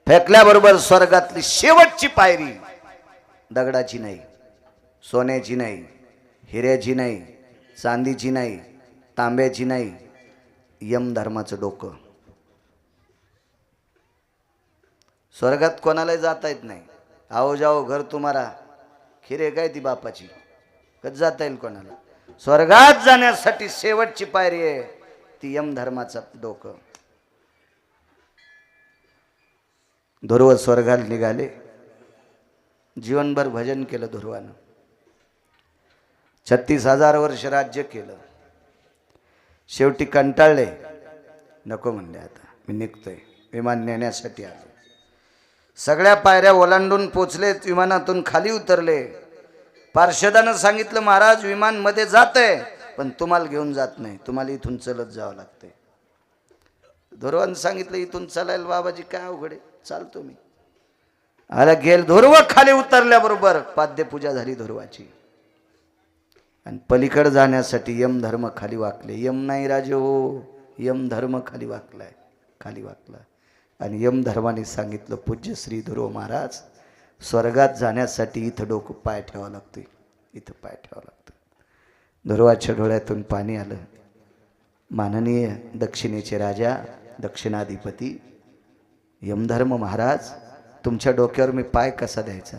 फेकल्याबरोबर स्वर्गातली शेवटची पायरी दगडाची नाही, सोन्याची नाही, हिऱ्याची नाही, चांदीची नाही, तांब्याची नाही, यमधर्माचं डोकं. स्वर्गात कोणाला जाता येत नाही. आओ जाओ घर तुम्हारा, खिरे काय ती बापाची, कधी जाता येईल कोणाला. स्वर्गात जाण्यासाठी शेवटची पायरी आहे ती यमधर्माचं डोकं. ध्रुव स्वर्गाला निघाले. जीवनभर भजन केलं ध्रुवानं. 36,000 वर्ष राज्य केलं. शेवटी कंटाळले, नको म्हणले आता मी निघतोय. विमान नेण्यासाठी आलो. सगळ्या पायऱ्या ओलांडून पोचले, विमानातून खाली उतरले. पार्षदानं सांगितलं महाराज विमान मध्ये जातंय पण तुम्हाला घेऊन जात नाही, तुम्हाला इथून चलत जावं लागतंय. ध्रुवानं सांगितलं इथून चालायला बाबाजी काय अवघड आहे, चालतो मी. आला गेल. ध्रुव खाली उतरल्याबरोबर पाद्यपूजा झाली ध्रुवाची. आणि पलीकडे जाण्यासाठी यमधर्म खाली वाकले. यम नाही राजे हो, यमधर्म खाली वाकलाय, खाली वाकला. आणि यमधर्माने सांगितलं पूज्य श्री ध्रुव महाराज स्वर्गात जाण्यासाठी इथं डोकं पाय ठेवावं लागतं, इथं पाय ठेवावं लागतं. ध्रुवाच्या डोळ्यातून पाणी आलं. माननीय दक्षिणेचे राजा, दक्षिणाधिपती यमधर्म महाराज तुमच्या डोक्यावर मी पाय कसा द्यायचा.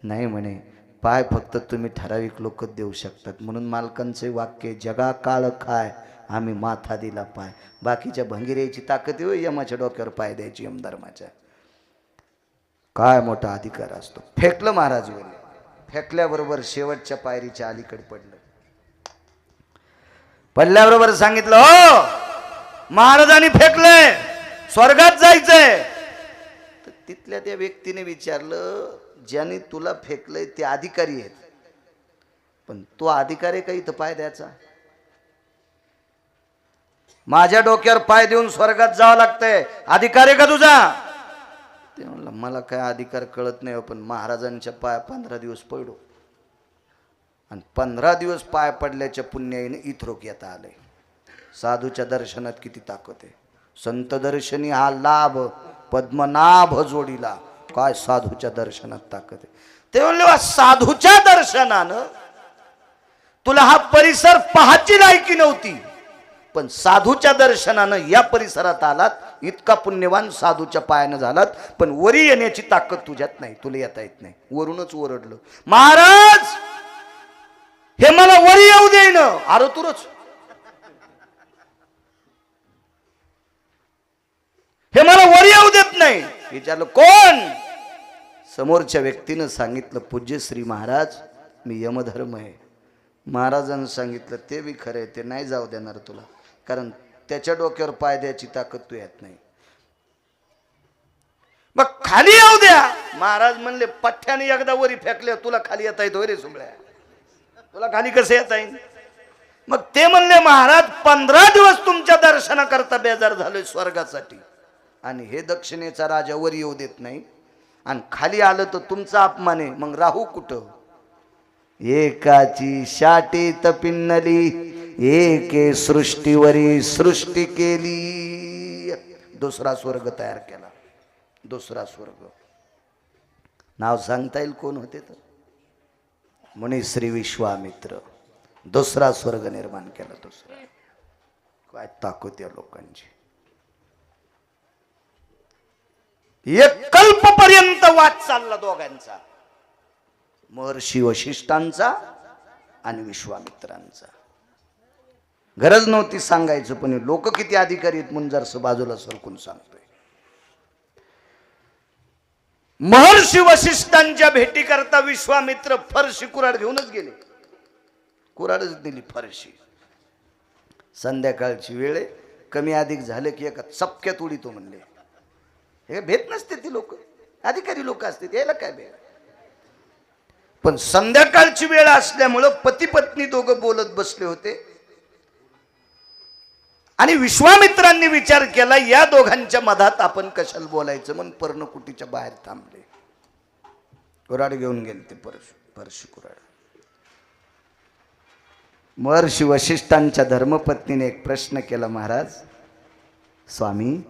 नाही म्हणे, पाय फक्त तुम्ही ठराविक लोक देऊ शकतात. म्हणून मालकांचे वाक्य जगा काळ काय आम्ही माथा दिला पाय. बाकीच्या भंगिऱ्याची ताकद येऊ यमाच्या डोक्यावर पाय द्यायची यमधर्माच्या. काय मोठा अधिकार असतो. फेकलं महाराज वर. फेकल्याबरोबर शेवटच्या पायरीच्या अलीकडे पडलं. पडल्याबरोबर सांगितलं हो महाराजांनी फेकलंय, स्वर्गात जायचंय. तर तिथल्या त्या व्यक्तीने विचारलं ज्याने तुला फेकलंय ते अधिकारी आहेत, पण तो अधिकारी का इथं पाय द्यायचा. माझ्या डोक्यावर पाय देऊन स्वर्गात जावं लागतंय, अधिकारी का तुझा. ते म्हणलं मला काय अधिकार कळत नाही, पण महाराजांच्या पाय 15 दिवस पडलो. आणि 15 दिवस पाय पडल्याच्या पुण्याईने इथरोक येता आलंय. साधूच्या दर्शनात किती ताकद आहे. संत दर्शनी हा लाभ पद्मनाभ जोडीला. काय साधूच्या दर्शनात ताकद आहे. ते म्हणले साधूच्या दर्शनानं तुला हा परिसर पाहायची लायकी नव्हती, पण साधूच्या दर्शनानं या परिसरात आलात, इतका पुण्यवान साधूच्या पायानं झालात. पण वरी येण्याची ताकद तुझ्यात नाही, तुला येता येत नाही. वरूनच ओरडलं महाराज हे मला वरी येऊ देईन. अरे तुरच हे मला वरी येऊ देत नाही. विचारलं कोण. समोरच्या व्यक्तीनं सांगितलं पूज्य श्री महाराज मी यमधर्म आहे. महाराजांनी सांगितलं ते बी खरं आहे, ते नाही जाऊ देणार तुला, कारण त्याच्या डोक्यावर पाय द्यायची ताकद तू येत नाही. मग खाली येऊ द्या. महाराज म्हणले पठ्ठ्याने एकदा वरी फेकले तुला खाली येता येत रे सुंबळ्या, तुला खाली कसं येता येईल. मग ते म्हणले महाराज 15 दिवस तुमच्या दर्शनाकरता बेजार झालोय स्वर्गासाठी, आणि हे दक्षिणेचा राजा वर येऊ देत नाही, आणि खाली आलं तर तुमचा अपमान आहे. मग राहू कुठं. एकाची शाटी तपिन्नली एके सृष्टीवरी सृष्टी केली. दुसरा स्वर्ग तयार केला. दुसरा स्वर्ग नाव सांगता येईल कोण होते तर मुनी श्री विश्वामित्र. दुसरा स्वर्ग निर्माण केला. दुसरा. काय ताकद या लोकांची. एक कल्पपर्यंत वाद चालला दोघांचा, महर्षी वशिष्ठांचा आणि विश्वामित्रांचा. गरज नव्हती सांगायचं, पण लोक किती अधिकारी आहेत म्हणून जरसं बाजूला सरकून सांगतोय. महर्षी वशिष्ठांच्या भेटी करता विश्वामित्र फरशी कुऱ्हाड घेऊनच गेले. कुऱ्हाडच दिली फरशी. संध्याकाळची वेळ, कमी अधिक झाले की एका चपक्यात उडीतो म्हणले. हे भेट नसते ती लोक, अधिकारी लोक असते, यायला काय भेट. पण संध्याकाळची वेळ असल्यामुळं पती पत्नी दोघं बोलत बसले होते, आणि विश्वामित्रांनी विचार केला या दोघांच्या मधात आपण कशाला बोलायचं, म्हणून पर्णकुटीच्या बाहेर थांबले. कुऱ्हाड घेऊन गेले ते परशु कुऱ्हाड. महर्षी वशिष्ठांच्या धर्मपत्नीने एक प्रश्न केला, महाराज स्वामी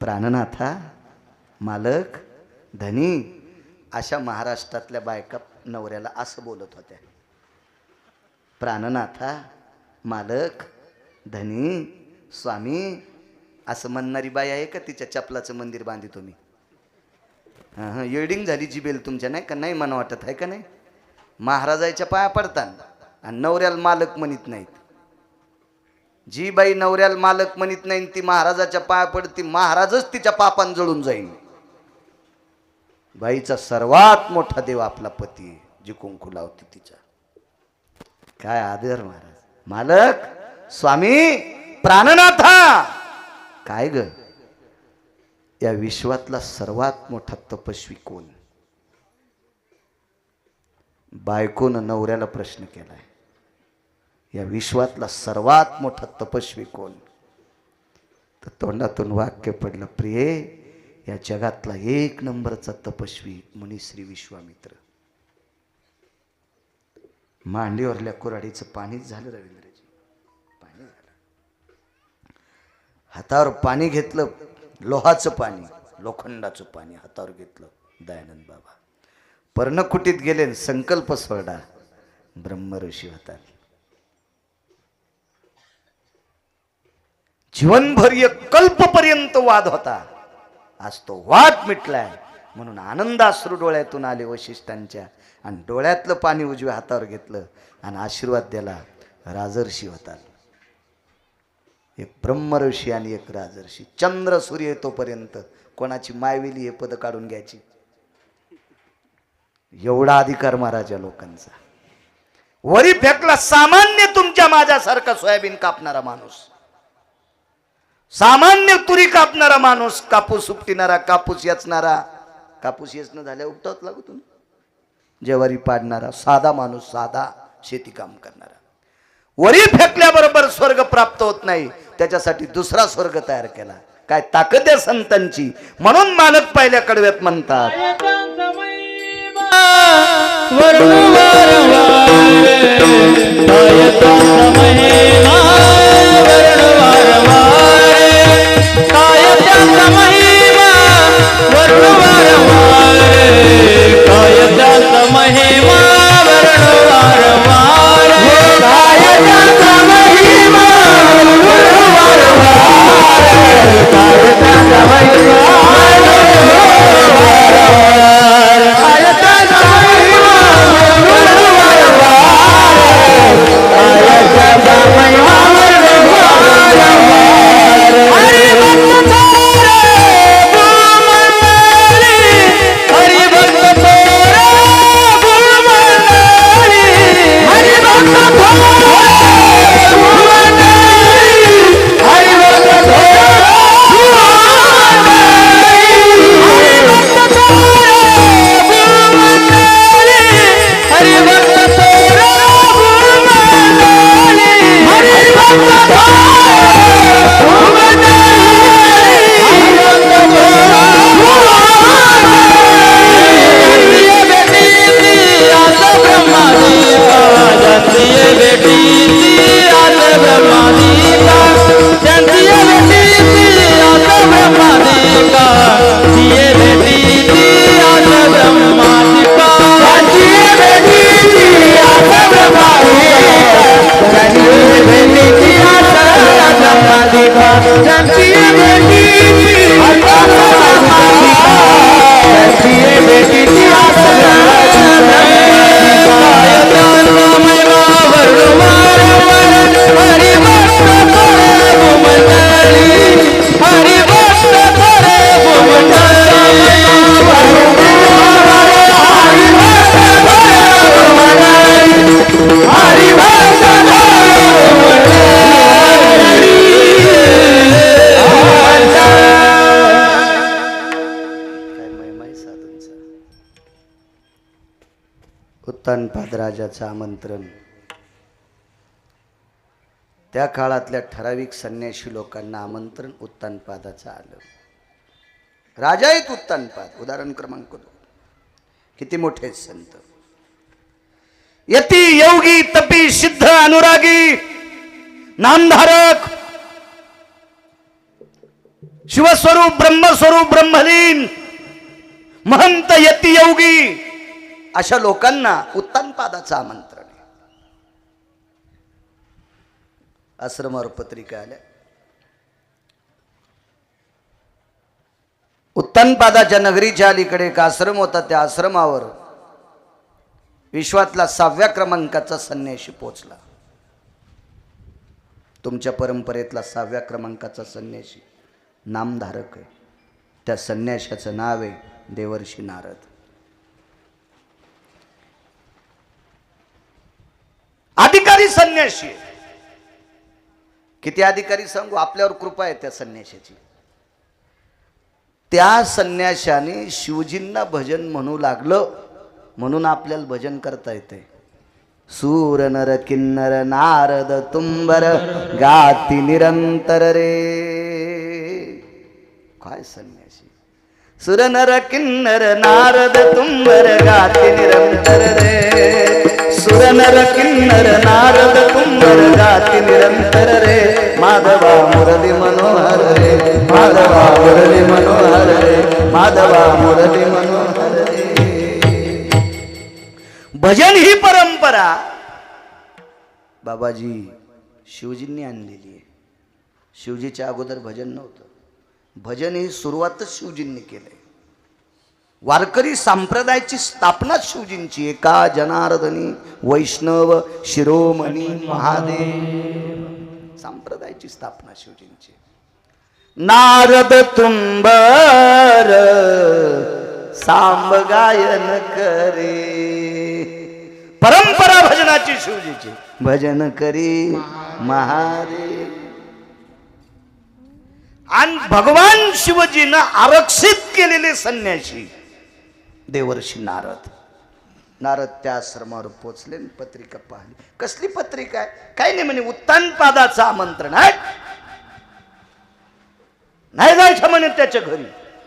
प्राणनाथा मालक, धनी, अशा महाराष्ट्रातल्या बायका नवऱ्याला असं बोलत होत्या. प्राणनाथा, मालक, धनी, स्वामी असं म्हणणारी बाई आहे का तिच्या चपलाचं मंदिर बांधी तुम्ही? हां, येडिंग झाली जिबेल तुमच्या, नाही का? नाही म्हणा वाटत आहे का नाही? महाराजाच्या पाया पडतात आणि नवऱ्याला मालक म्हणत नाहीत. जी बाई नवऱ्याला मालक म्हणत नाही ती महाराजाच्या पाया पडती, महाराजच तिच्या पापान जळून जाईल. बाईचा सर्वात मोठा देव आपला पती, जी कुंकू लावती तिचा. काय आदर महाराज, मालक, स्वामी, प्राणनाथा. काय ग, या विश्वातला सर्वात मोठा तपस्वी कोण? बायकोनं नवऱ्याला प्रश्न केलाय, या विश्वातला सर्वात मोठा तपस्वी कोण? तर तोंडातून वाक्य पडलं, प्रिये, या जगातला एक नंबरचा तपस्वी मुनिश्री विश्वामित्र. मांडीवरल्या कुऱ्हाडीचं पाणीच झालं रवींद्रजी, पाणी झालं. हातावर पाणी घेतलं, लोहाचं पाणी, लोखंडाचं पाणी हातावर घेतलं. दयानंद बाबा पर्णकुटीत गेले, संकल्प सोडा, ब्रह्मऋषी होता. जीवनभर एक कल्पपर्यंत वाद होता, आज तो वाद मिटलाय. म्हणून आनंदाश्रू डोळ्यातून आले वशिष्ठांच्या, आणि डोळ्यातलं पाणी उजव्या हातावर घेतलं आणि आशीर्वाद दिला. राजर्षी होता, एक ब्रह्मऋषी आणि एक राजर्षी. चंद्र सूर्य येतोपर्यंत कोणाची मायविली हे पद काढून घ्यायची, एवढा अधिकार महाराजा लोकांचा. वरी फेकला सामान्य तुमच्या माझ्यासारखा सोयाबीन कापणारा माणूस, सामान्य तुरी कापणारा माणूस, कापूस उपटिणारा, कापूस याचणारा, कापूस येचणं झाल्या उपटावत लागू तुम्ही, ज्वारी पाडणारा साधा माणूस, साधा शेती काम करणारा. वरी फेकल्याबरोबर स्वर्ग प्राप्त होत नाही, त्याच्यासाठी दुसरा स्वर्ग तयार केला. काय ताकद आहे संतांची. म्हणून मालक पहिल्या कडव्यात म्हणतात, उत्तानपाद राजाचं आमंत्रण. त्या काळातल्या ठराविक संन्याशी लोकांना आमंत्रण उत्तानपादाचं आलं. राजा आहेत उत्तानपाद. उदाहरण क्रमांक 2. किती मोठे संत, यती योगी तपी सिद्ध अनुरागी नामधारक शिवस्वरूप ब्रह्मस्वरूप ब्रह्मलीन महंत यती योगी अशा लोकांना उत्तानपादाचं आमंत्रण आहे. आश्रमावर पत्रिका आल्या. उत्तानपादाच्या नगरीच्या अलीकडे एक आश्रम होता. त्या आश्रमावर विश्वातला 6व्या क्रमांकाचा संन्यासी पोचला. तुमच्या परंपरेतला 6व्या क्रमांकाचा संन्यासी नामधारक आहे. त्या संन्याशाचं नाव आहे देवर्षी नारद. अधिकारी संन्यासी. किती अधिकारी सांगू, आपल्यावर कृपा आहे त्या संन्याशाची. त्या संन्याशाने शिवजींना भजन म्हणू लागलं म्हणून आपल्याला भजन करता येते. सूर नर किन्नर नारद तुंबर गाती निरंतर रे. काय संन्यासी. सुर नर किन्नर नारद तुंबर गाती निरंतर रे. सुर नर किन्नर नारद तुंबर गाती निरंतर रे. माधवा मुरली मनोहर रे. माधवा मुरली मनोहर रे. माधवा मुरली मनोहर रे. भजन ही परंपरा बाबाजी शिवजींनी आणलेली आहे. शिवजीच्या अगोदर भजन नव्हतं. भजन ही सुरुवातच शिवजींनी केलंय. वारकरी संप्रदायाची स्थापना शिवजींची. एका जनार्दनी वैष्णव शिरोमणी महादेव. संप्रदायाची स्थापना शिवजींची. नारद तुंबर सांब गायन करे. परंपरा भजनाची शिवजीची. भजन करी महादेव. आणि भगवान शिवजीनं आरक्षित केलेले संन्यासी देवर्षी नारद. नारद त्या आश्रमावर पोचले. पत्रिका पाहिली. कसली पत्रिका आहे? काही नाही म्हणे उत्तानपादाचं आमंत्रण आहे. नाही जायचं म्हणे त्याच्या घरी.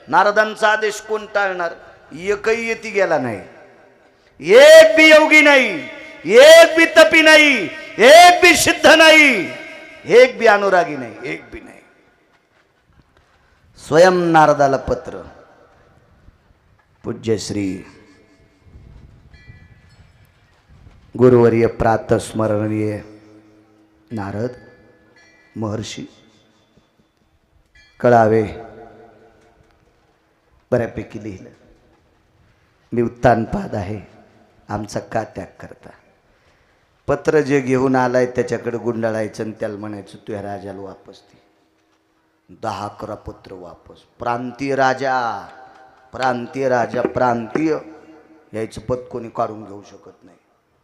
नारदांचा आदेश कोण टाळणार? एकही येती गेला नाही. एक बी योगी नाही, एक बी तपी नाही, एक बी सिद्ध नाही, एक बी अनुरागी नाही, एक बी नाही. स्वयं नारदाला पत्र. पूज्य श्री गुरुवर्य प्रातस्मरणीय नारद महर्षी कळावे. बऱ्यापैकी लिहिलं. मी उत्तानपाद आहे. आमचा का त्याग करता? पत्र जे घेऊन आलाय त्याच्याकडे गुंडाळायचं आणि त्याला म्हणायचं तू ह्या राजाला वापस दे. 10-11 पत्र वापस. प्रांतीय राजा, प्रांतीय राजा, प्रांतीय यायचं पद कोणी काढून घेऊ शकत नाही.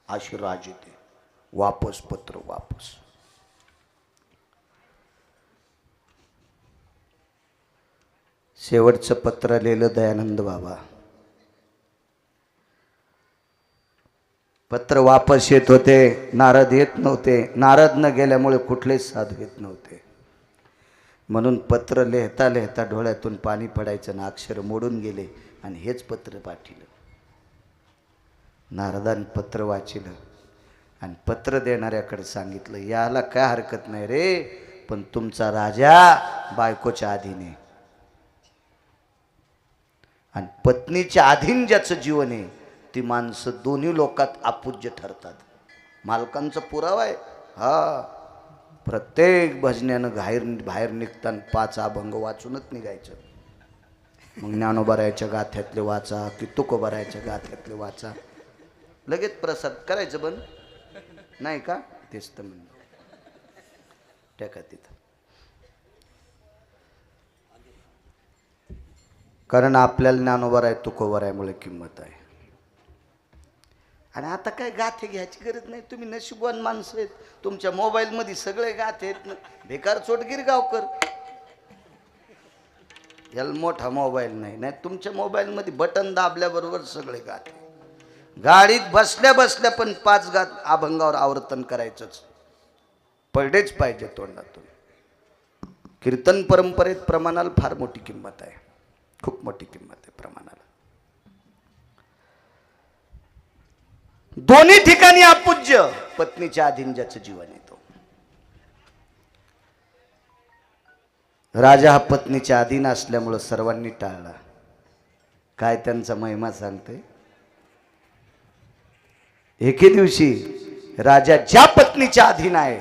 अशी राजे ते. वापस पत्र वापस. शेवटचं पत्र लिहिलं दयानंद बाबा. पत्र वापस येत होते. नारद येत नव्हते. नारद न गेल्यामुळे कुठलेच साधू येत नव्हते. म्हणून पत्र लिहिता लिहिता डोळ्यातून पाणी पडायचं ना अक्षर मोडून गेले आणि हेच पत्र पाठिलं. नारदान पत्र वाचिलं आणि पत्र देणाऱ्याकडे सांगितलं याला काय हरकत नाही रे, पण तुमचा राजा बायकोच्या अधीन आहे आणि पत्नीच्या अधीन ज्याचं जीवन आहे ती माणसं दोन्ही लोकात अपूज्य ठरतात. मालकांचा पुरावा आहे हा. प्रत्येक भजन्यानं बाहेर निघताना 5 अभंग वाचूनच निघायचं. मग ज्ञानोबारायाच्या गाथ्यातले वाचा की तुकोबारायाच्या गाथ्यातले वाचा. लगेच प्रसाद करायचं बंद नाही का? तेच तर म्हणलं. टाका तिथं. कारण आपल्याला ज्ञानोबाराय तुकोबारायामुळे किंमत आहे. आणि आता काय गाथे घ्यायची गरज नाही. तुम्ही नशीबवान माणसं आहेत. तुमच्या मोबाईलमध्ये सगळे गाथे आहेत. भिकार चोटगीर गावकर याला मोठा मोबाईल नाही. नाही तुमच्या मोबाईलमध्ये बटन दाबल्याबरोबर सगळे गाथे. गाडीत बसल्या बसल्या पण 5 गाथ अभंगावर आवर्तन करायचंच. पडलेच पाहिजे तोंडातून. कीर्तन परंपरेत प्रमाणाला फार मोठी किंमत आहे. खूप मोठी किंमत आहे प्रमाणाला. दोन्ही ठिकाणी अपूज्य. पत्नीच्या अधीन ज्याचं जीवन येतो. राजा हा पत्नीच्या अधीन असल्यामुळं सर्वांनी टाळला. काय त्यांचा महिमा सांगते. एके दिवशी राजा ज्या पत्नीच्या अधीन आहे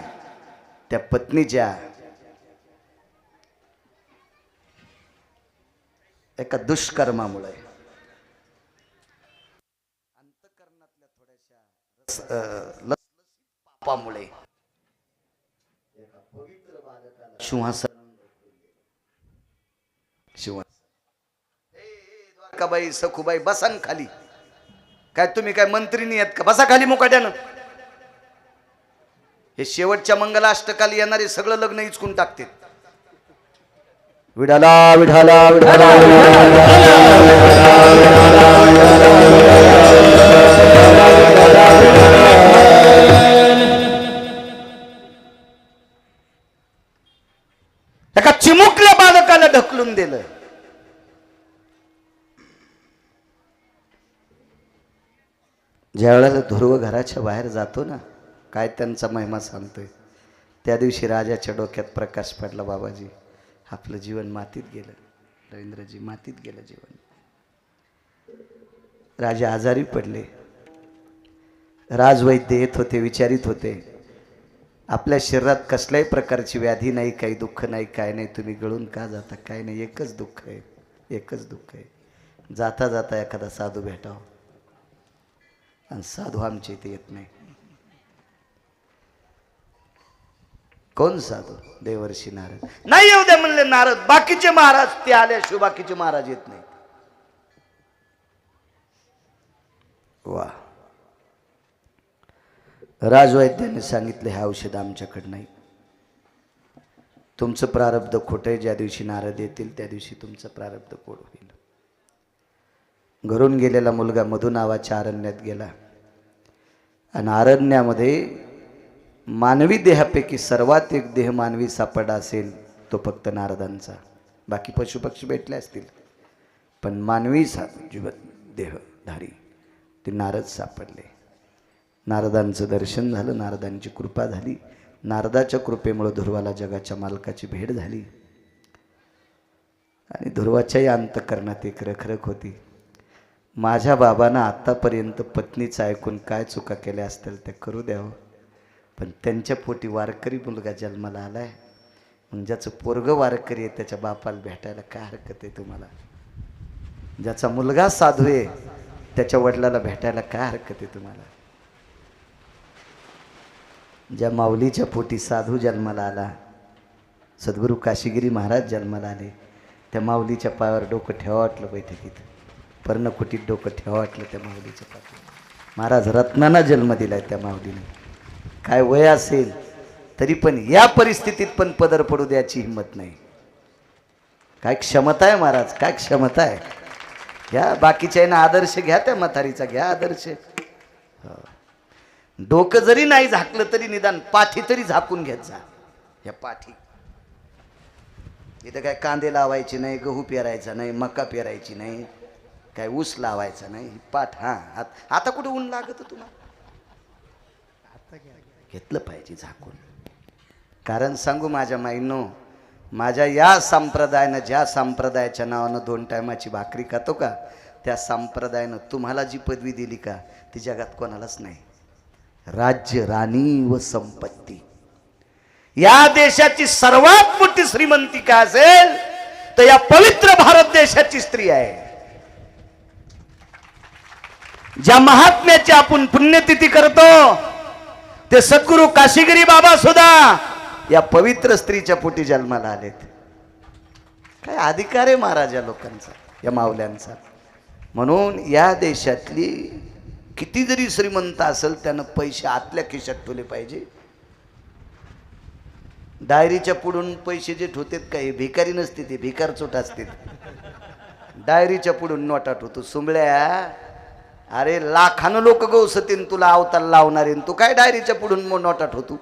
त्या पत्नीच्या एका दुष्कर्मामुळे अंतःकरणातल्या थोड्याशा पापामुळे सिंहासन का बाई सखूबाई बसान खाली. काय तुम्ही काय मंत्रीनी आहेत का? बसा खाली मुकाट्यानं. हे शेवटच्या मंगलाष्टकाली येणारे सगळं लग्न इचकून टाकते. विठाला विठाला विठाला एका चिमुकल्या बालकाला ढकलून दिलं. ज्यावेळेला ध्रुव घराच्या बाहेर जातो ना, काय त्यांचा महिमा सांगतोय. त्या दिवशी राजाच्या डोक्यात प्रकाश पडला. बाबाजी आपलं जीवन मातीत गेलं. रवींद्रजी मातीत गेलं जीवन. राजे आजारी पडले. राजवैद्य येत होते, विचारित होते आपल्या शरीरात कसल्याही प्रकारची व्याधी नाही, काही दुःख नाही, काय नाही, तुम्ही गळून का जाता? काय नाही, एकच दुःख आहे, एकच दुःख आहे. जाता जाता एखादा साधू भेटावं. आणि साधू आमच्या इथे येत नाही. कोण साधू? देवर्षी नारद. नाही येऊ द्या म्हणले नारद. बाकीचे महाराज ते आल्याशिवाय बाकीचे महाराज येत नाही. वा. राजवैद्याने सांगितले हे औषध आमच्याकडे नाही. तुमचं प्रारब्ध खोटं आहे. ज्या दिवशी नारद येतील त्या दिवशी तुमचं प्रारब्ध कोड होईल. घरून गेलेला मुलगा मधु नावाच्या अरण्यात गेला. आणि अरण्यामध्ये मानवी देहापैकी सर्वात एक देह मानवी सापडा असेल तो फक्त नारदांचा. बाकी पशुपक्षी भेटले असतील, पण मानवी देहधारी ते नारद सापडले. नारदांचं दर्शन झालं, नारदांची कृपा झाली. नारदाच्या कृपेमुळे ध्रुवाला जगाच्या मालकाची भेट झाली. आणि ध्रुवाच्याही अंतःकरणात एक रखरख होती. माझ्या बाबांना आतापर्यंत पत्नीचं ऐकून काय चुका केल्या असतील ते करू द्यावं, पण त्यांच्या पोटी वारकरी मुलगा जन्माला आलाय. मग ज्याचं पोरग वारकरी आहे त्याच्या बापाला भेटायला काय हरकत आहे तुम्हाला? ज्याचा मुलगा साधू आहे त्याच्या वडिलाला भेटायला काय हरकत आहे तुम्हाला? ज्या माऊलीच्या पोटी साधू जन्माला आला, सद्गुरू काशीगिरी महाराज जन्माला आले, त्या माऊलीच्या पायावर डोकं ठेवा वाटलं बैठकीत. पर्णकुटीत डोकं ठेवा वाटलं त्या माऊलीच्या पाठी. महाराज रत्नांना जन्म दिलाय त्या माऊलीने. काय वय असेल तरी पण या परिस्थितीत पण पदर पडू द्यायची हिंमत नाही. काय क्षमता आहे महाराज, काय क्षमता आहे. घ्या बाकीच्या आदर्श घ्या, त्या म्हातारीचा घ्या आदर्श. डोकं जरी नाही झाकलं तरी निदान पाठी तरी झाकून घेत जा. या पाठी इथं काय कांदे लावायचे नाही, गहू पेरायचा नाही, मका पेरायची नाही, काय ऊस लावायचा नाही. पाठ हा आता कुठे ऊन लागत तुम्हाला? घेतलं पाहिजे झाकून. कारण सांगू माझ्या माईंनो, माझ्या या संप्रदायानं, ज्या संप्रदायाच्या नावानं 2 टायमाची भाकरी खातो का, त्या संप्रदायानं तुम्हाला जी पदवी दिली का ती जगात कोणालाच नाही. राज्य, राणी व संपत्ती. या देशाची सर्वात मोठी श्रीमंती काय असेल तर या पवित्र भारत देशाची स्त्री आहे. ज्या महात्म्याची आपण पुण्यतिथी करतो ते सद्गुरू काशीगिरी बाबा सुद्धा या पवित्र स्त्रीच्या पोटी जन्माला आलेत. काय अधिकार आहे महाराजा लोकांचा, या माऊल्यांचा. म्हणून या देशातली किती जरी श्रीमंत असेल त्यानं पैसे आतल्या खिशात ठेवले पाहिजे. डायरीच्या पुढून पैसे जे ठेवतात काही भिकारी नसते, ते भिकार चोट असते. डायरीच्या पुढून नोटा ठेवतो. सुंबळ्या, अरे लाखानं लोक गवसतीन तुला अवताल लावणारे, तू काय डायरीच्या पुढून नोटा ठेवतो?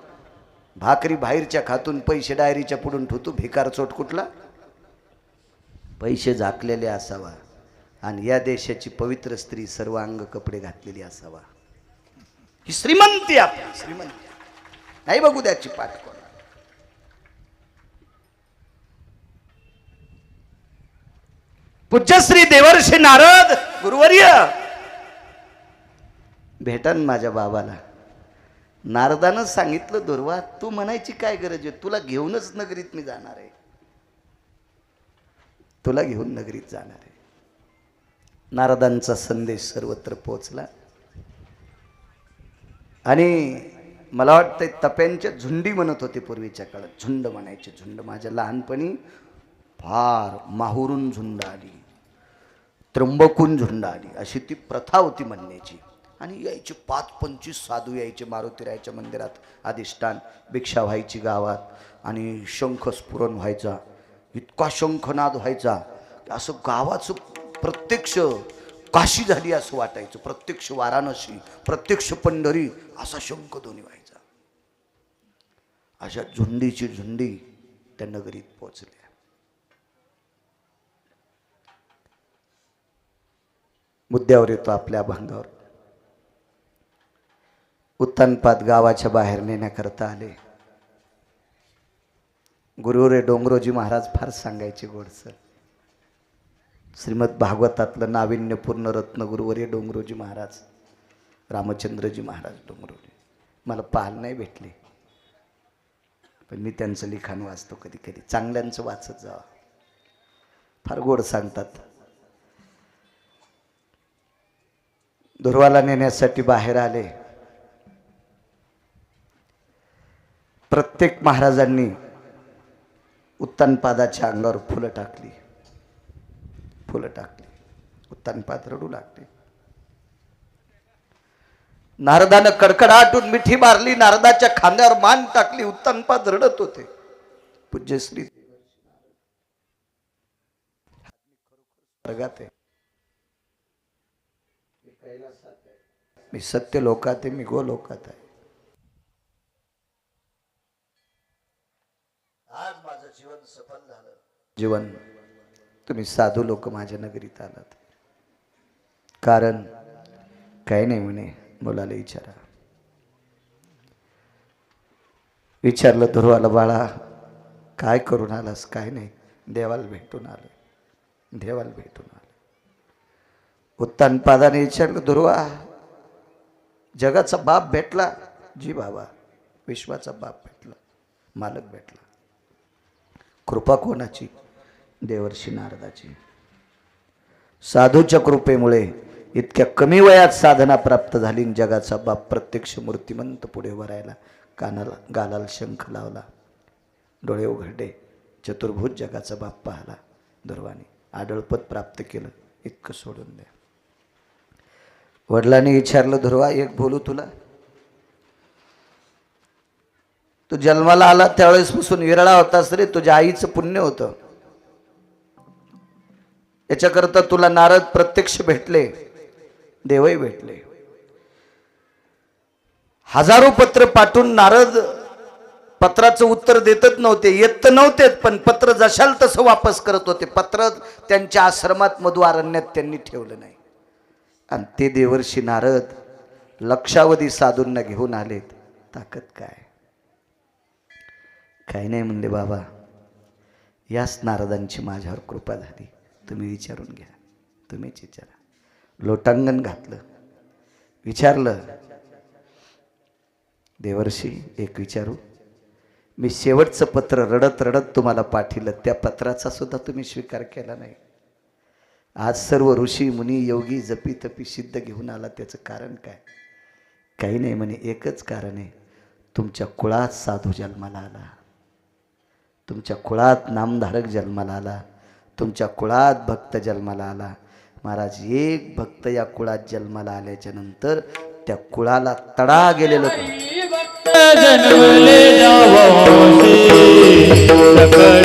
भाकरी बाहेरच्या खातून पैसे डायरीच्या पुढून ठेवतो. भिकार चोट कुठला? पैसे झाकलेले असावा आणि या देशाची पवित्र स्त्री सर्व अंग कपडे घातलेली असावा. ही श्रीमंती आपली, श्रीमंती नाही बघू द्याची पाठ कोण. पूज्यश्री देवर्षी नारद गुरुवर्य भेटन माझ्या बाबाला. नारदानं सांगितलं, दुर्वा तू म्हणायची काय गरज आहे, तुला घेऊनच नगरीत मी जाणार आहे, तुला घेऊन नगरीत जाणार आहे. नारदांचा संदेश सर्वत्र पोहोचला आणि मला वाटतं तप्यांच्या झुंडी म्हणत होते पूर्वीच्या काळात. झुंड म्हणायचे, झुंड. माझ्या लहानपणी फार माहुरून झुंड आली, त्र्यंबकून झुंड आली, अशी ती प्रथा होती म्हणण्याची. आणि यायचे 5-25 साधू यायचे मारुतीरायाच्या मंदिरात अधिष्ठान, भिक्षा व्हायची गावात आणि शंख स्फुरण व्हायचा. इतका शंखनाद व्हायचा की असं गावाचं प्रत्यक्ष काशी झाली असं वाटायचं, प्रत्यक्ष वाराणसी, प्रत्यक्ष पंढरी असा शंखध्वनी व्हायचा. अशा झुंडीची झुंडी त्या नगरीत पोहोचल्या. मुद्द्यावर येतो, आपल्या अभंगावर. उत्तानपाद गावाच्या बाहेर नेण्याकरता आले. गुरुरे डोंगरोजी महाराज फार सांगायचे गोडसर. श्रीमद भागवतातलं नाविन्यपूर्ण रत्न गुरुवर्य डोंगरोजी महाराज, रामचंद्रजी महाराज डोंगरोजी. मला पाहायला नाही भेटले, पण मी त्यांचं लिखाण वाचतो कधी कधी. चांगल्यांचं वाचत जावं, फार गोड सांगतात. दुर्वाला नेण्यासाठी बाहेर आले. प्रत्येक महाराजांनी उत्तानपादाच्या अंगावर फुलं टाकली, फुलं टाकली. उत्तानपाद रडू लागले. नारदानं कडकडाटून मिठी मारली, नारदाच्या खांद्यावर मान टाकली. उत्तानपाद रडत होते. पूज्यश्री स्वर्गात आहे, मी सत्य लोकात आहे, मी गो लोकात आहे. आज माझं जीवन सफल झालं. जीवन तुम्ही साधू लोक माझ्या नगरीत आलात. कारण काय नाही म्हणे. मुलाला विचारा. विचारलं ध्रुवाला, बाळा काय करून आलास? काय नाही, देवाला भेटून आलो, देवाला भेटून आलो. उत्तानपादाने विचारलं, ध्रुवा जगाचा बाप भेटला? जी बाबा, विश्वाचा बाप भेटला, मालक भेटला. कृपा कोणाची? देवर्षी नारदाची. साधूच्या कृपेमुळे इतक्या कमी वयात साधना प्राप्त झाली. जगाचा बाप प्रत्यक्ष मूर्तिमंत पुढे वरायला, कानाला गालाला शंख लावला, डोळे उघडले, चतुर्भुज जगाचा बाप पाहला. दुर्वाने आढळपद प्राप्त केलं. इतकं सोडून द्या. वडिलांनी विचारलं, ध्रुवा एक बोलू तुला? तू जन्माला आला त्यावेळेसपासून विरळा होतास रे. तुझ्या आईचं पुण्य होतं. याच्याकरता तुला नारद प्रत्यक्ष भेटले, देवही भेटले. हजारो पत्र पाठवून नारद पत्राचं उत्तर देतच नव्हते, येत तर नव्हतेच, पण पत्र जशाल तसं वापस करत होते. पत्र त्यांच्या आश्रमात मधु अरण्यात त्यांनी ठेवलं नाही. आणि ते देवर्षी नारद लक्षावधी साधूंना घेऊन आलेत. ताकद काय? काही नाही म्हणले, बाबा याच नारदांची माझ्यावर कृपा झाली. तुम्ही विचारून घ्या, तुम्हीच विचारा. लोटांगण घातलं, विचारलं, देवर्षी एक विचारू? मी शेवटचं पत्र रडत रडत तुम्हाला पाठिलं, त्या पत्राचा सुद्धा तुम्ही स्वीकार केला नाही. आज सर्व ऋषी मुनी योगी जपी तपी सिद्ध घेऊन आला. त्याचं कारण काय? काही नाही म्हणे, एकच कारण आहे. तुमच्या कुळात साधू जन्माला आला, तुमच्या कुळात नामधारक जन्माला आला, तुमच्या कुळात भक्त जन्माला आला. महाराज, एक भक्त या कुळात जन्माला आल्याच्या नंतर त्या कुळाला तडा गेलेलं जन्मले जावोसे सकळ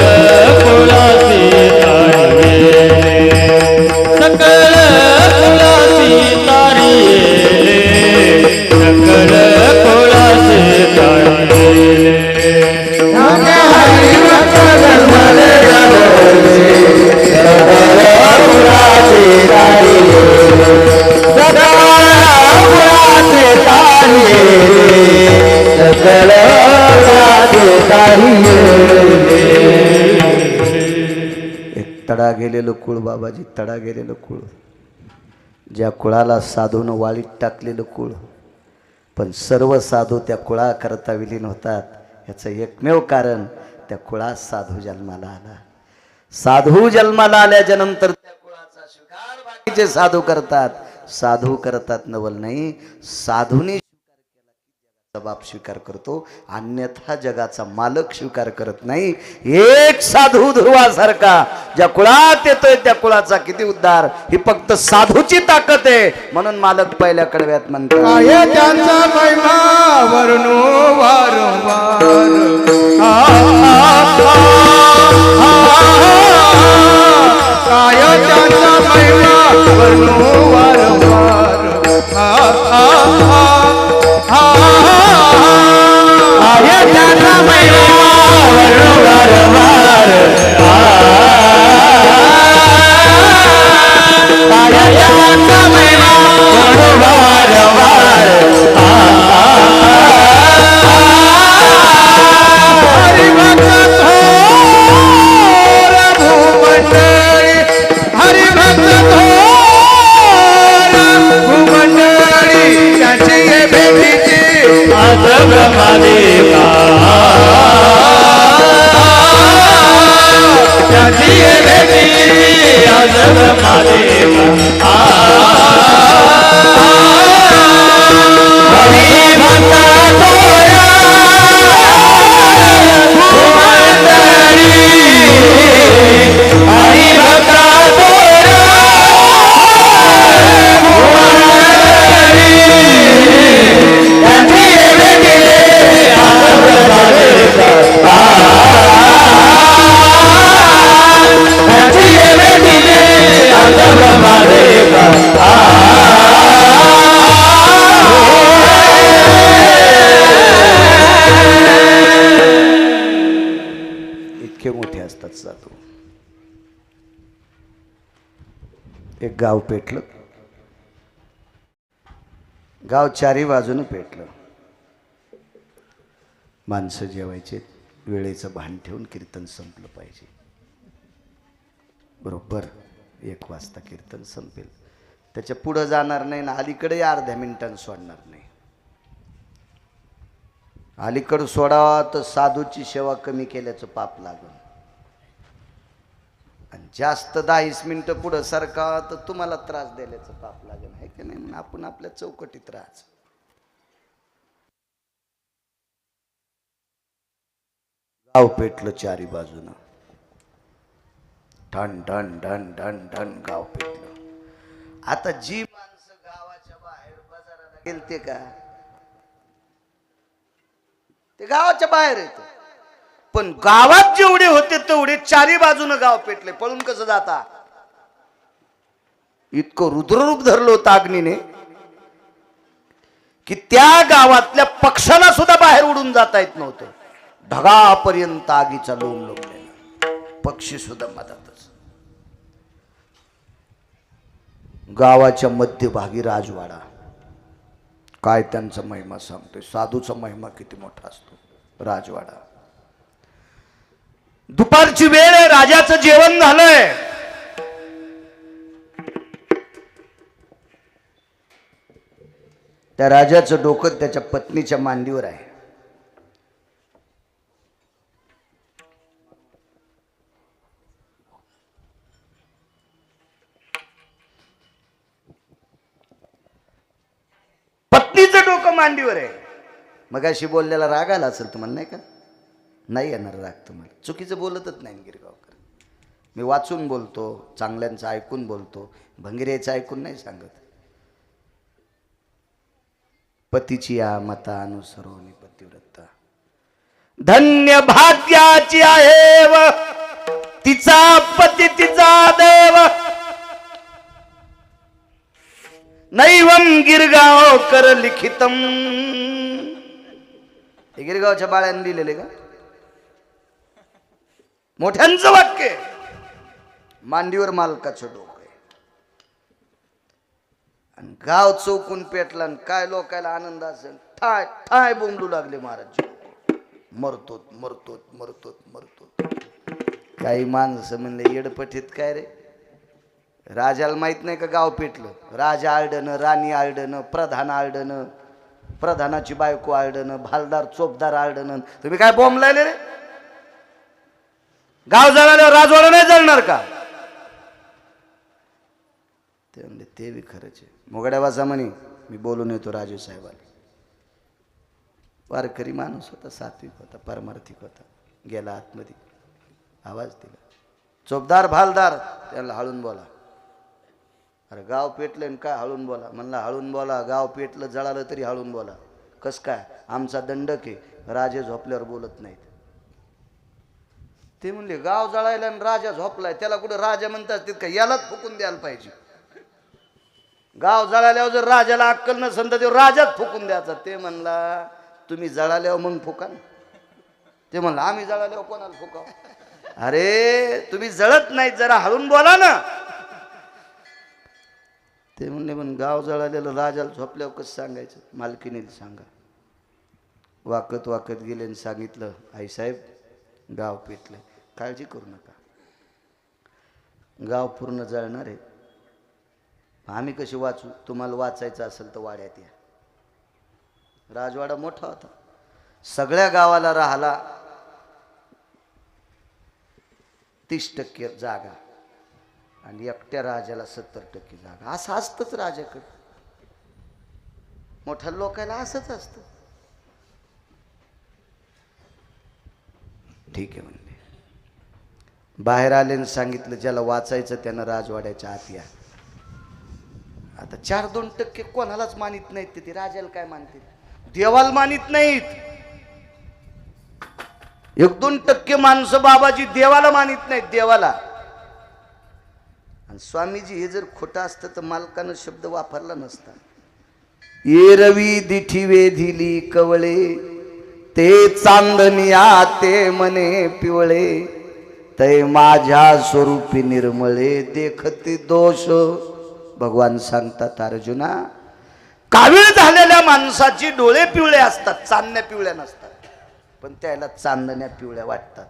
कुळासी तारिये, सकळ कुळासी तारिये, सकळ कुळासी तारिये. जन्मले जावोसे सकळ कुळासी तारिये, सकळ कुळासी तारिये, सकल साधे तारिये. तडा गेलेलं कुळ बाबाजी, तडा गेलेलं कुळ. ज्या कुळाला साधूनं वाळीत टाकलेलं कुळ, पण सर्व साधू त्या कुळाकरता विलीन होतात. याचं एकमेव कारण त्या कुळात साधू जन्माला आला. साधू जन्माला आल्याच्या नंतर त्या कुळाचा स्वीकार बाकीचे साधू करतात. साधू करतात नवल नाही, साधूने बाप स्वीकार करतो, अन्यथा जगाचा मालक स्वीकार करत नाही. एक साधू ध्रुवासारखा ज्या कुळात येतोय त्या कुळाचा किती उद्धार, ही फक्त साधूची ताकद आहे. म्हणून मालक पहिल्या कडव्यात म्हणतात, काय त्यांचा महिमा वर्णो वारंवार. काय त्यांचा महिमा वर्णो वारंवार. काय त्यांचा महिमा वर्णो वारंवार. काय त्यांचा महिमा वर्णो वारंवार. हरिभक्त थोर भूमंडळी, हरिभक्त थोर भूमंडळी, त्याची ये भेटीची आजब मालिका. त्याची ये भेटीची आजब मालिका. हरिभक्त थोर भूमंडळी, हरिभक्त थोर भूमंडळी, त्याची ये भेटीची आजब मालिका. त्याची ये भेटीची आजब मालिका. इतके मोठे असतात साधू. एक गाव पेटलं, गाव चारी बाजूनं पेटलं. माणसं जेवायचे, वेळेचं भान ठेवून कीर्तन संपलं पाहिजे. बरोबर 1 वाजता कीर्तन संपेल, त्याच्या पुढं जाणार नाही ना अलीकडे अर्ध्या मिनिटांनी सोडणार नाही. अलीकडं सोडावा तर साधूची सेवा कमी केल्याचं पाप लागल. आणि जास्त 10-20 मिनिटं पुढं सारखा तर तुम्हाला त्रास द्यायचं पाप लागेल, आहे की नाही. म्हणून आपण आपल्या चौकटीत राहायचं. गाव पेटलं चारी बाजूनं, ठण ठण ठण ठण ठण गाव पेटलं. आता जी माणसं गावाच्या बाहेर बाजाराला गेलते का, ते गावाच्या बाहेर येत, पण गावात जेवढे होते तेवढे चारी बाजूनं गाव पेटले. पळून कसं जाता, इतकं रुद्ररूप धरलं होतं अग्नीने की त्या गावातल्या पक्षाला सुद्धा बाहेर उडून जाता येत नव्हतं. ढगापर्यंत आगीचा लोम लोंबलेला, पक्षी सुद्धा मधातच. गावाच्या मध्यभागी राजवाडा. काय त्यांचा महिमा सांगतोय, साधूचा महिमा किती मोठा असतो. राजवाडा, दुपारची वेळ आहे, राजाचं जेवण झालंय. त्या राजाचं डोकं त्याच्या पत्नीच्या मांडीवर आहे. पत्नीचं डोकं मांडीवर आहे. मग अशी बोललेला राग आला असेल तुम्हाला, नाही का? नाही येणार राग तुम्हाला. चुकीचं बोलतच नाही गिरगावकर. मी वाचून बोलतो, चांगल्यांचं ऐकून बोलतो, भंगिरेचं ऐकून नाही सांगत. पतीची या मता अनुसरून पतिव्रता धन्य भाग्याची आहे व तिचा पती तिचा देव. नैवम गिरगावकर लिखितम. हे गिरगावच्या बाळ्यांनी लिहिलेले का? मोठ्यांचं वाक्य. मांडीवर मालकाचं डोकं आहे. आणि गाव चौकून पेटला आणि काय लोकायला आनंद असेल. ठाय ठाय बोंबलू लागले महाराज. मरतोत मरतोत मरतोत मरतोत. काही माणसं म्हणले येडपटीत काय रे, राजाला माहित नाही का गाव पेटलं, राजा आरडणं, राणी आरडणं, प्रधान आरडणं, प्रधानाची बायको आरडणं, भालदार चोपदार आरडणं. तुम्ही काय बॉम्ब लायले रे, गाव जळाल्यावर राजवाडा नाही जळणार का? ते म्हणले ते बी खरंच आहे. मोगड्यावासा म्हणे मी बोलून येतो राजू साहेबाला. वारकरी माणूस होता, सात्विक होता, परमार्थिक होता. गेला आतमध्ये, आवाज दिला, चोपदार भालदार त्याला हळून बोला. अरे गाव पेटलं आणि काय हळून बोला? म्हणला हळून बोला, गाव पेटलं जळालं तरी हळून बोला. कस काय? आमचा दंडक आहे, राजे झोपल्यावर बोलत नाहीत. ते म्हणले गाव जळायला आणि राजा झोपलाय, त्याला कुठं राजा म्हणतात ते का? यालाच फुकून द्यायला पाहिजे. गाव जळाल्यावर जर राजाला अक्कल नसेल तर राजाच फुकून द्यायचा. ते म्हणला तुम्ही जळाल्यावर मग फुका. ते म्हणलं आम्ही जळाल्यावर कोणाला फुकाव? अरे तुम्ही जळत नाही, जरा हळून बोला ना. ते म्हणले पण गाव जळालेलं राजाला झोपल्यावर कसं सांगायचं? मालकीनीला सांगा. वाकत वाकत गेले आणि सांगितलं आईसाहेब गाव पेटलं, काळजी करू नका, गाव पूर्ण जळणार आहे. आम्ही कशी वाचू? तुम्हाला वाचायचं असेल तर वाड्यात या. राजवाडा मोठा होता, सगळ्या गावाला राहिला 30% जागा आणि एकट्या राजाला 70% जागा. असं असतंच राजाकडे, मोठ्या लोकांना असंच असतं. ठीक आहे म्हणले. बाहेर आले आणि सांगितलं ज्याला वाचायचं त्यानं राजवाड्याच्या आत या. आता 4-2% कोणालाच मानित नाहीत. ते राजाला काय मानतील? देवाला मानित नाहीत. 1-2% माणसं बाबाजी देवाला मानित नाहीत, देवाला. आणि स्वामीजी हे जर खोटं असतं तर मालकानं शब्द वापरला नसता. एरवी दिठी वेधिली कवळे, ते चांदनिया ते मने पिवळे, तै माझ्या स्वरूपी निर्मळे, देखती दोष. भगवान सांगतात अर्जुना, कावीळ झालेल्या माणसाची डोळे पिवळे असतात, चांदण्या पिवळ्या नसतात, पण त्याला चांदण्या पिवळ्या वाटतात.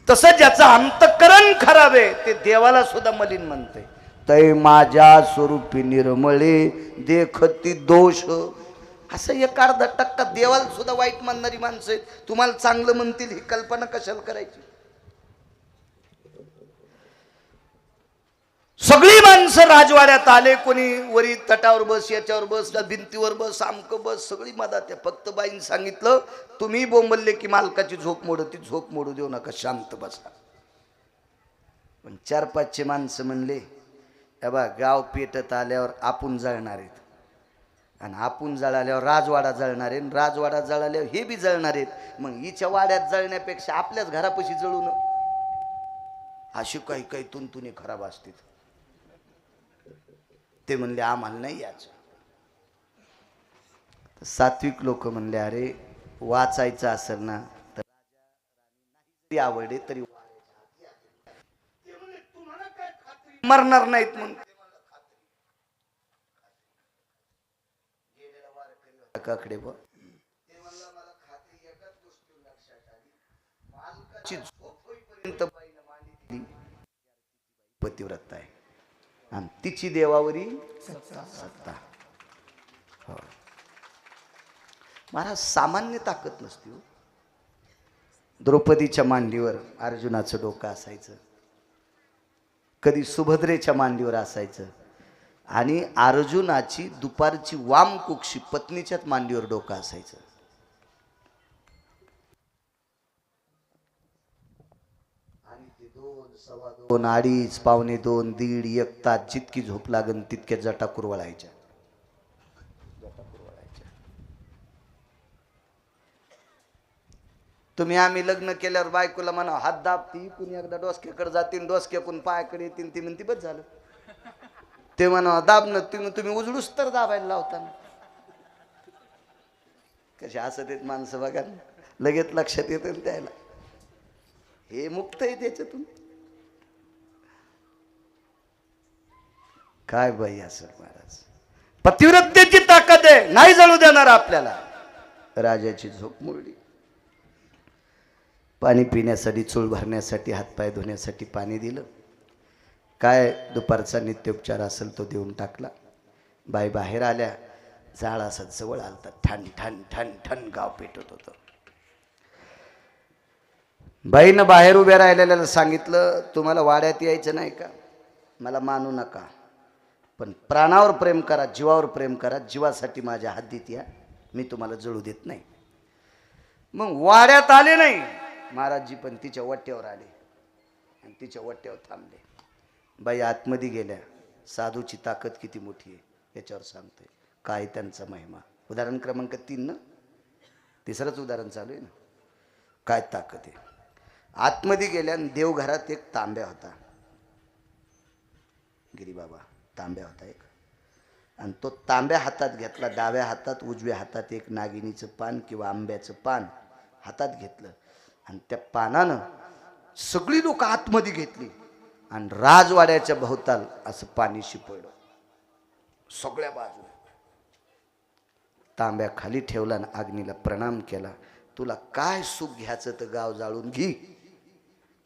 तसं ज्याचं अंतःकरण खराब आहे ते देवाला सुद्धा मलिन म्हणते. तै माझ्या स्वरूपी निर्मळे, देखती दोष. असं 1-अर्धा% देवाला सुद्धा वाईट म्हणणारी माणसं आहेत. तुम्हाला चांगलं म्हणतील ही कल्पना कशाला करायची? सगळी माणसं राजवाड्यात आले. कोणी वरी तटावर बस, याच्यावर बस, भिंतीवर बस, आमकं बस, सगळी मधात. फक्त बाईंनी सांगितलं तुम्ही बोंबलले की मालकाची झोप मोडू, ती झोप मोडू देऊ नका, शांत बसा. पण 4-5चे माणसं म्हणले बा गाव पेटत आल्यावर आपण जळणार आहेत, आणि आपण जळाल्यावर राजवाडा जळणार आहे, राजवाडा जळाल्यावर हे बी जळणार आहेत. मग हिच्या वाड्यात जळण्यापेक्षा आपल्याच घरापाशी जळू न. अशी काही काही तुंतुने खराब असतील. ते म्हणले आम्हाला नाही यायचं. सात्विक लोक म्हणले अरे वाचायचं असेल ना तर आवडे तरी मरणार नाहीत. मग काकडे बघ पतिव्रत आहे आणि तिची देवावरी सत्ता. हो महाराज, सामान्य ताकद नसते. द्रौपदीच्या मांडीवर अर्जुनाचं डोकं असायचं, कधी सुभद्रेच्या मांडीवर असायचं, आणि अर्जुनाची दुपारची वाम कुक्षी पत्नीच्याच मांडीवर डोकं असायचं. आणि ते 2, 2:15, 2:30, 2:45, 1:30 तास जितकी झोप लागन तितक्या जटा कुरवळायच्या. तुम्ही आम्ही लग्न केल्यावर बायकोला म्हणा हात दाबती, कुणी एकदा डोसक्याकडे जातील, डोसक्याकून पायाकडे येतील, ती म्हणती बस झालं. ते म्हणा दाब न, तुम्ही उजळूच तर दाबायला लावता. कशी असं देत माणसं बघा, लगेच लक्षात येतं त्याला हे मुक्त आहे त्याच्यातून. काय बाई असं महाराज, पतिव्रतेची ताकद आहे, नाही जळू देणार आपल्याला. राजाची झोप मोडली. पाणी पिण्यासाठी, चूळ भरण्यासाठी, हातपाय धुण्यासाठी पाणी दिलं. काय दुपारचा नित्योपचार असेल तो देऊन टाकला. बाई बाहेर आल्या. जाळ असा जवळ आलता. ठण ठण ठण ठण गाव पेटत होतं. बाईनं बाहेर उभ्या राहिलेल्याला सांगितलं, तुम्हाला वाड्यात यायचं नाही का? मला मानू नका, पण प्राणावर प्रेम करा, जीवावर प्रेम करा. जीवासाठी माझ्या हद्दीत या, मी तुम्हाला जळू देत नाही. मग वाड्यात आले नाही महाराजजी, पण तिच्या वट्ट्यावर आले आणि तिच्या वट्ट्यावर थांबले. बाई आतमध्ये गेल्या. साधूची ताकद किती मोठी आहे याच्यावर सांगतोय. काय त्यांचा महिमा. उदाहरण क्रमांक 3 ना, तिसरंच उदाहरण चालू आहे ना. काय ताकद आहे. आतमध्ये गेल्या आणि देवघरात एक तांब्या होता. गिरीबाबा तांब्या होता एक, आणि तो तांब्या हातात घेतला. डाव्या हातात, उजव्या हातात एक नागिनीचं पान किंवा आंब्याचं पान हातात घेतलं, आणि त्या पानानं सगळी लोक आतमध्ये घेतली आणि राजवाड्याच्या भोवताल असं पाणी शिपडलं सगळ्या बाजूला. तांब्या खाली ठेवला आणि अग्नीला प्रणाम केला. तुला काय सुख घ्यायचं तर गाव जाळून घे,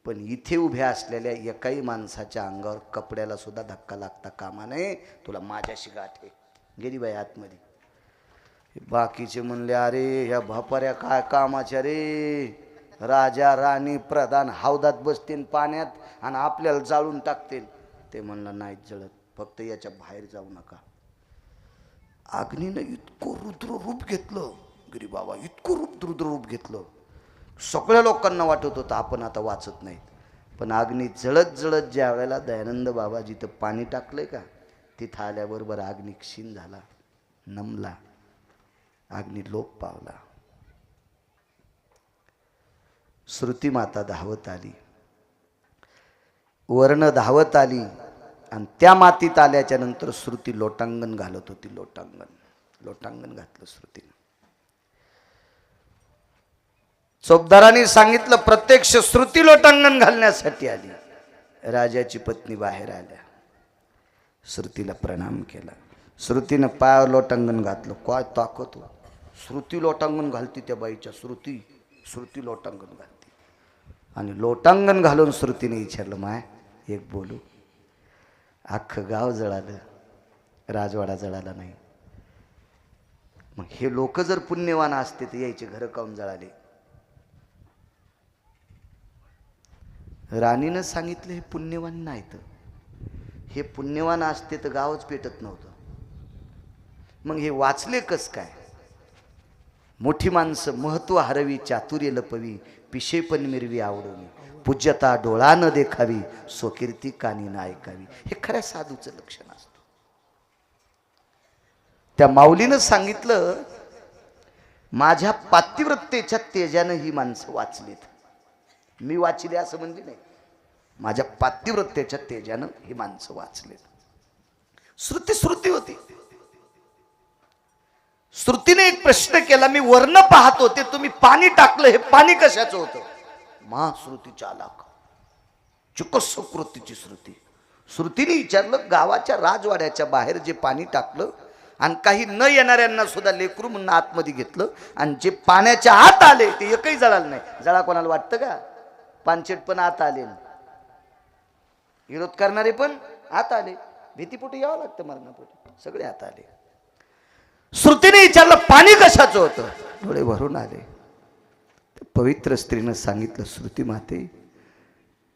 पण इथे उभ्या असलेल्या एकाही माणसाच्या अंगावर कपड्याला सुद्धा धक्का लागता कामा नये. तुला माझ्याशी गाठ आहे. गेली बाई आतमध्ये. बाकीचे म्हणले, अरे ह्या भापाऱ्या काय कामाच्या रे. राजा राणी प्रधान हौदात बसतील पाण्यात आणि आपल्याला जाळून टाकतील. ते म्हणलं नाही जळत, फक्त याच्या बाहेर जाऊ नका. अग्नीनं इतकं रुद्र रूप घेतलं गिरीबाबा, इतकं रुद्र रूप घेतलं. सगळ्या लोकांना वाटत होतं आपण आता वाचत नाहीत. पण अग्नी जळत जळत ज्या वेळेला दयानंद बाबा जिथं पाणी टाकलंय का, तिथं आल्याबरोबर अग्नी क्षीण झाला, नमला, अग्नी लोप पावला. श्रुती माता धावत आली, वर्ण धावत आली, आणि त्या मातीत आल्याच्या नंतर श्रुती लोटांगण घालत होती. लोटांगण घातलं श्रुतीने. चोपदारांनी सांगितलं प्रत्यक्ष श्रुती लोटांगण घालण्यासाठी आली. राजाची पत्नी बाहेर आल्या, श्रुतीला प्रणाम केला. श्रुतीनं पायावर लोटांगण घातलं. काय ताकद हो. श्रुती लोटांगण घालती त्या बाईच्या. श्रुती लोटांगण घालती. आणि लोटांगण घालून श्रुतीने विचारलं, माय एक बोलू. अख्खं गाव जळालं, राजवाडा जळाला नाही. मग हे लोक जर पुण्यवान असते तर यायचे घर काऊन जळाले? राणीनं सांगितलं हे पुण्यवान नाहीत. हे पुण्यवान असते तर गावच पेटत नव्हतं. मग हे वाचले कस काय? मोठी माणसं महत्व हरवी, चातुर्य लपवी, पिशे पण मिरवी आवडवी, पूज्यता डोळा न देखावी, स्वकीर्ती कानी न ऐकावी. हे खऱ्या साधूचं लक्षण असतं. त्या माऊलीनं सांगितलं, माझ्या पातिव्रत्येच्या तेजानं ही माणसं वाचलीत. मी वाचले असं म्हणजे नाही, माझ्या पातिव्रत्येच्या तेजानं ही माणसं वाचलीत. श्रुती होती. श्रुतीने एक प्रश्न केला, मी वर्ण पाहत होते, तुम्ही पाणी टाकलं, हे पाणी कशाचं होतं? महाश्रुती चालाक, चुकस कृतीची श्रुती. श्रुतीने विचारलं, गावाच्या राजवाड्याच्या बाहेर जे पाणी टाकलं आणि काही न येणाऱ्यांना सुद्धा लेकरू म्हणून आतमध्ये घेतलं, आणि जे पाण्याच्या आत आले ते एकही जळालं नाही. जळा कोणाला वाटतं का? पानचेट पण आत आले, विरोध करणारे पण आत आले, भीतीपोटी यावं लागतं, मरणापोटी सगळे आत आले. श्रुतीने विचारलं पाणी कशाचं होतं? डोळे भरून आले. पवित्र स्त्रीनं सांगितलं, श्रुती माते,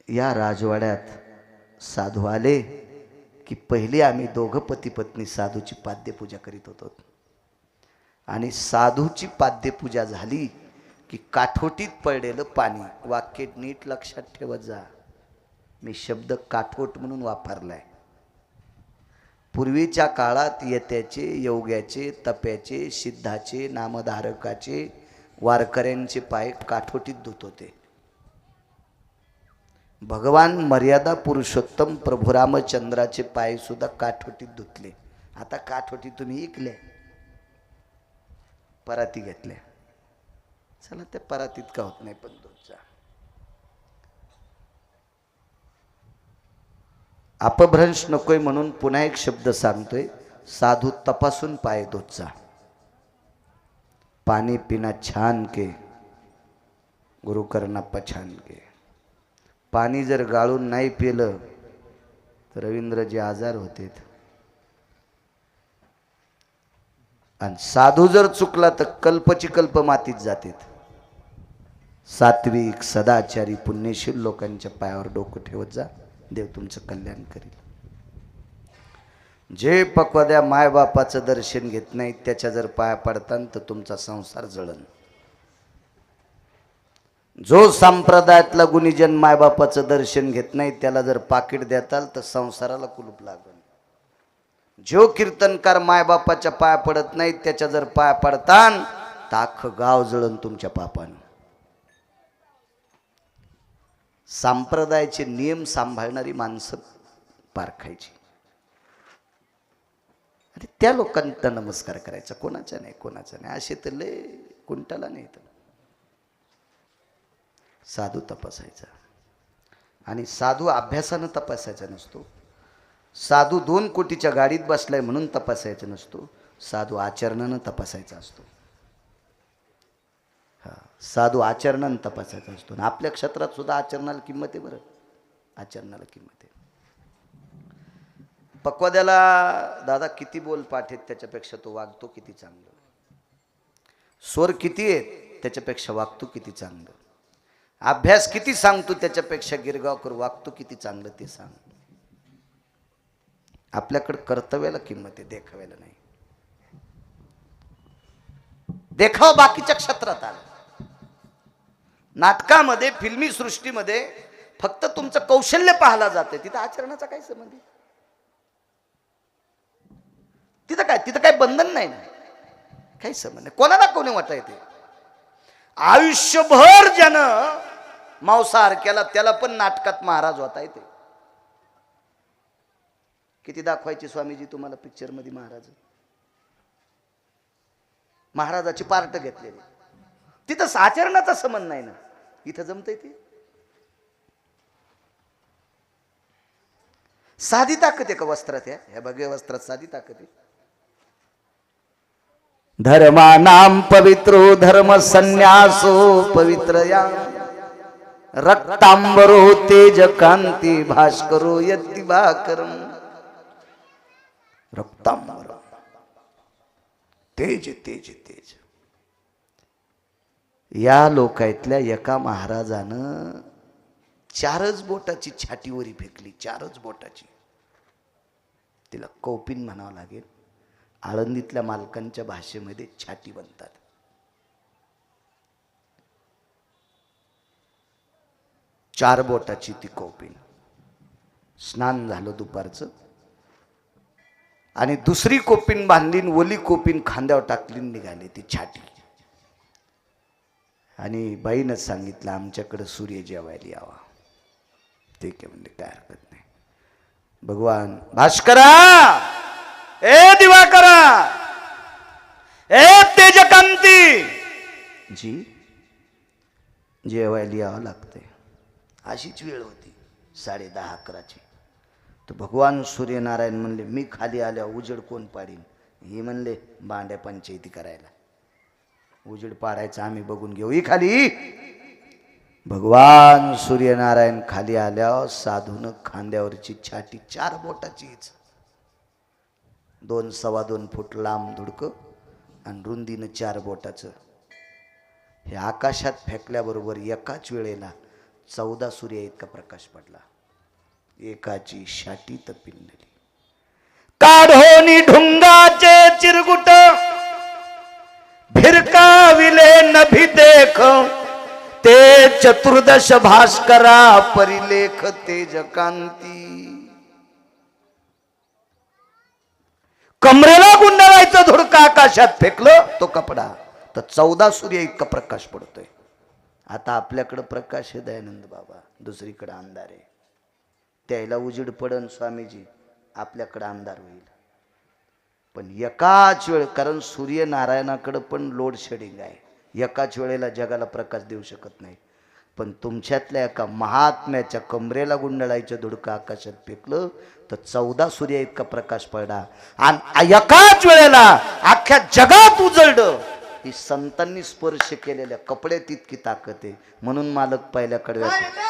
या राजवाड्यात साधू आले की पहिले आम्ही दोघं पती पत्नी साधूची पाद्यपूजा करीत होतो, आणि साधूची पाद्यपूजा झाली की काठोटीत पडलेलं पाणी, वाक्य नीट लक्षात ठेवत जा, मी शब्द काठोट म्हणून वापरलाय. पूर्वीच्या काळात येत्याचे, योग्याचे, तप्याचे, सिद्धाचे, नामधारकाचे, वारकऱ्यांचे पाय काठोटीत धुत होते. भगवान मर्यादा पुरुषोत्तम प्रभू रामचंद्राचे पाय सुद्धा काठोटीत धुतले. आता काठोटी तुम्ही ऐकल्या, पराती घेतल्या. चला त्या परातीत का होत नाही, पण धुतचा. अपभ्रंश नकोय म्हणून पुन्हा एक शब्द सांगतोय, साधू तपासून पाय धुतचा. पाणी पिना छान के, गुरुकर्णप्पा छानके. पाणी जर गाळून नाही पिलं तर रवींद्रजी आजार होते. आणि साधू जर चुकला तर कल्पची कल्प मातीत जातात. सात्विक सदाचारी पुण्यशील लोकांच्या पायावर डोकं ठेवत जा, देव तुमचं कल्याण करेल. जे पक्वाद्या मायबापाचं दर्शन घेत नाही त्याच्या जर पाया पडतान तर तुमचा संसार जळन. जो संप्रदायातला गुणीजन मायबापाचं दर्शन घेत नाही त्याला जर पाकिट देताल तर संसाराला कुलूप लागल. जो कीर्तनकार मायबापाच्या पाया पडत नाही त्याच्या जर पाया पडतान तर अख्खं गाव जळन तुमच्या पापानं. संप्रदायाचे नियम सांभाळणारी माणसं पारखायची आणि त्या लोकांना नमस्कार करायचा. कोणाचा नाही कोणाचा नाही असे तर लय कुंटाला नाही. तर साधू तपासायचा आणि साधू अभ्यासानं तपासायचा नसतो. साधू 2 कोटीच्या गाडीत बसलाय म्हणून तपासायचा नसतो. साधू आचरणानं तपासायचा असतो. साधू आचरणानं तपासायचा असतो. आणि आपल्या क्षेत्रात सुद्धा आचरणाला किंमत आहे. बरं, आचरणाला किंमत आहे. पक्वाद्याला दादा किती बोल पाठ आहेत त्याच्यापेक्षा तो वागतो किती चांगलं. स्वर किती आहेत त्याच्यापेक्षा वागतो किती चांगलं. अभ्यास किती सांगतो त्याच्यापेक्षा गिरगावकर वागतो किती चांगलं ते सांग. आपल्याकडे कर्तव्याला किंमत आहे, देखाव्याला नाही. देखाव बाकीच्या क्षेत्रात आला. नाटकामध्ये फिल्मी सृष्टीमध्ये फक्त तुमचं कौशल्य पाहायला जाते. तिथं आचरणाचा काय संबंध? तिथं काय बंधन नाही ना, काही संबंध नाही. कोणाला कोणी वाटा येते. आयुष्यभर ज्यानं मांसाहार केला त्याला पण नाटकात महाराज होता येते. किती दाखवायची स्वामीजी तुम्हाला पिक्चर मध्ये महाराज, महाराजाची पार्ट घेतलेली. तिथं आचरणाचा संबंध नाही ना, इथं जमतंय ते. साधी ताकद आहे का वस्त्रात? ह्या भगव्या वस्त्रात साधी ताकद आहे. धर्मानाम पवित्रो धर्म संन्यासो पवित्र या रक्तांबरो तेज कांती भास्करो यती भाकरम. रक्तांबर तेज तेज तेज. या लोकायतल्या एका महाराजानं 4च बोटाची छातीवरी फेकली. 4च बोटाची. तिला कौपिन म्हणावं लागेल. आळंदीतल्या मालकांच्या भाषेमध्ये छाती बनतात. चार बोटाची ती कौपिन. स्नान झालं दुपारचं आणि दुसरी कोपिन बांधली, ओली कोपिन खांद्यावर टाकली, निघाली ती छाटी. आणि बाईनं सांगितलं आमच्याकडे सूर्य जेवायला यावा. ते काय म्हणजे काय हरकत नाही. भगवान भास्करा, ए दिवाकरा, ए तेजकांती जी, जेवायला यावं लागतंय. अशीच वेळ होती 10:30-11ची. तर भगवान सूर्यनारायण म्हणले मी खाली आल्या उजेड कोण पाडीन. हे म्हणले बांड्या पंचायती करायला. उजेड पाडायचा आम्ही बघून घेऊ, ही खाली. भगवान सूर्यनारायण खाली आल्यावर साधून खांद्यावरची छाटी 4 बोटाचीच, 2 सव्वा 2 फूट लांब धुडकं आणि रुंदीनं 4 बोटाचं. हे आकाशात फेकल्याबरोबर एकाच वेळेला 14 सूर्य इतका प्रकाश पडला. एकाची छाटी तपिनली. काढोनी ढुंगाचे चिरगुट भिरकाविले नभी देख, ते 14 भास्करा परिलेख तेजकांती. कमरेला गुंडाळायचं धुडका आकाशात फेकलं तो कपडा तर 14 सूर्य इतका प्रकाश पडतोय. आता आपल्याकडे प्रकाश आहे दयानंद बाबा, दुसरीकडे अंधार आहे. त्याला उजेड पडन स्वामीजी, आपल्याकडे अंधार होईल. पण एकाच वेळ, कारण सूर्यनारायणाकडे पण लोड शेडिंग आहे, एकाच वेळेला जगाला प्रकाश देऊ शकत नाही. पण तुमच्यातल्या एका महात्म्याच्या कमरेला गुंडळायचं धुडकं आकाशात फेकलं तर 14 सूर्य इतका प्रकाश पडला आणि एकाच वेळेला अख्ख्या जगात उजळलं. ही संतांनी स्पर्श केलेल्या कपड्यात इतकी ताकद आहे. म्हणून मालक पहिल्या कडव्यात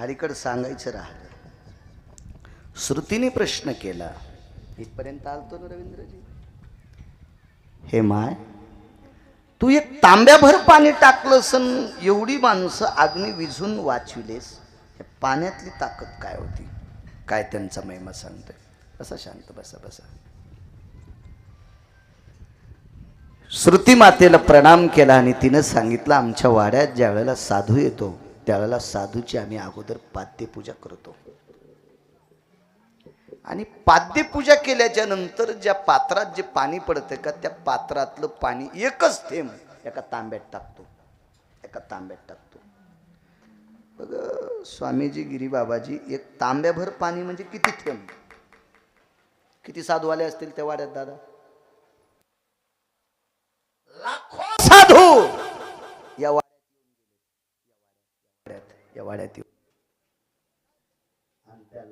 अलीकडे सांगायचं राहिलं. श्रुतीने प्रश्न केला, इथपर्यंत आलतो ना रवींद्रजी. हे माय, तू एक तांब्याभर पाणी टाकलंस आणि एवढी माणसं अग्नी विझून वाचविलेस. हे पाण्यातली ताकद काय होती? काय त्यांचा महिमा सांगतोय. बसा शांत, बसा बसा. श्रुती मातेला प्रणाम केला आणि तिनं सांगितलं, आमच्या वाड्यात ज्या वेळेला साधू येतो त्यावेळेला साधूची आम्ही अगोदर पाद्यपूजा करतो. आणि पाद्यपूजा केल्याच्या नंतर ज्या पात्रात जे पाणी पडतं का त्या पात्रातलं पाणी एकच थेंब एका तांब्यात टाकतो, एका तांब्यात टाकतो. बघ स्वामीजी गिरीबाबाजी, एक तांब्याभर पाणी म्हणजे किती थेंब? किती साधू आले असतील त्या वाड्यात दादा? लाखो साधू या वाड्यात येऊ.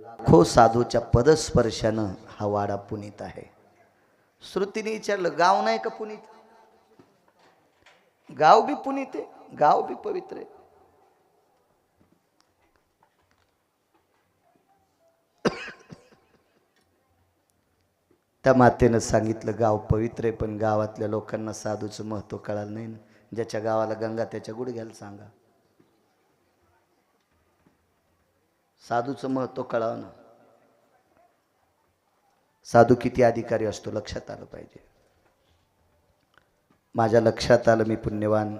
लाखो साधूच्या पदस्पर्शानं हा वाडा पुनीत आहे. श्रुतीने विचारलं, गाव नाही का पुनीत? गाव बी पुनीत आहे, गाव बी पवित्र आहे. त्या मातेनं सांगितलं, गाव पवित्र आहे, पण गावातल्या लोकांना साधूचं महत्व कळालं नाही. ज्याच्या गावाला गंगा त्याच्या गुडघ्याला सांगा. साधूचं महत्व कळावं ना. साधू किती अधिकारी असतो लक्षात आलं पाहिजे. माझ्या लक्षात आलं, मी पुण्यवान,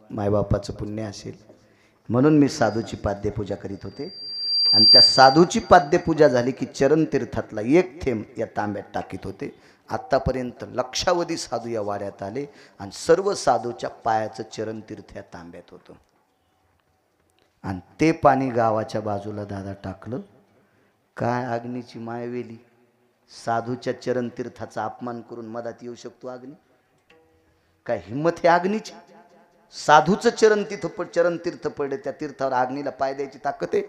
मायबापाचं पुण्य असेल म्हणून मी साधूची पाद्यपूजा करीत होते. आणि त्या साधूची पाद्यपूजा झाली की चरणतीर्थातला एक थेंब या तांब्यात टाकीत होते. आत्तापर्यंत लक्षावधी साधू या वाड्यात आले आणि सर्व साधूच्या पायाचं चरणतीर्थ या तांब्यात होतं. आणि ते पाणी गावाच्या बाजूला दादा टाकलं. काय अग्नीची मायवेली! साधूच्या चरणतीर्थाचा अपमान करून मधात येऊ शकतो अग्नी? काय हिंमत आहे अग्नीची? साधूचं चरणतीर्थ पडले, त्या तीर्थावर अग्नीला पाय द्यायची ताकद आहे?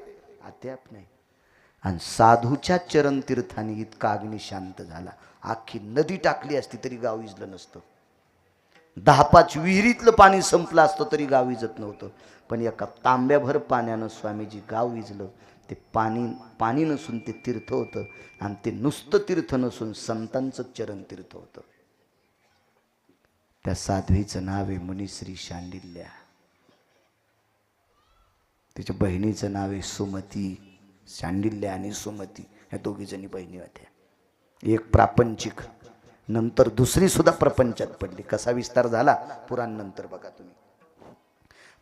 अद्याप नाही. आणि साधूच्या चरणतीर्थाने इतका अग्नी शांत झाला. अख्खी नदी टाकली असती तरी गाव विजलं नसतं. 10-5 विहिरीतलं पाणी संपलं असतं तरी गाव विजत नव्हतं. पण एका तांब्याभर पाण्यानं स्वामीजी गाव विजलं. ते पाणी नसून ते तीर्थ होतं. आणि ते नुसतं तीर्थ नसून संतांचं चरण तीर्थ होतं. त्या साध्वीचं नाव आहे मुनिश्री शांडिल्या. तिच्या बहिणीचं नाव आहे सुमती. शांडिल्या आणि सुमती ह्या दोघी जणी बहिणी होत्या. एक प्रापंचिक, नंतर दुसरी सुद्धा प्रपंचात पडली. कसा विस्तार झाला पुराण नंतर बघा तुम्ही.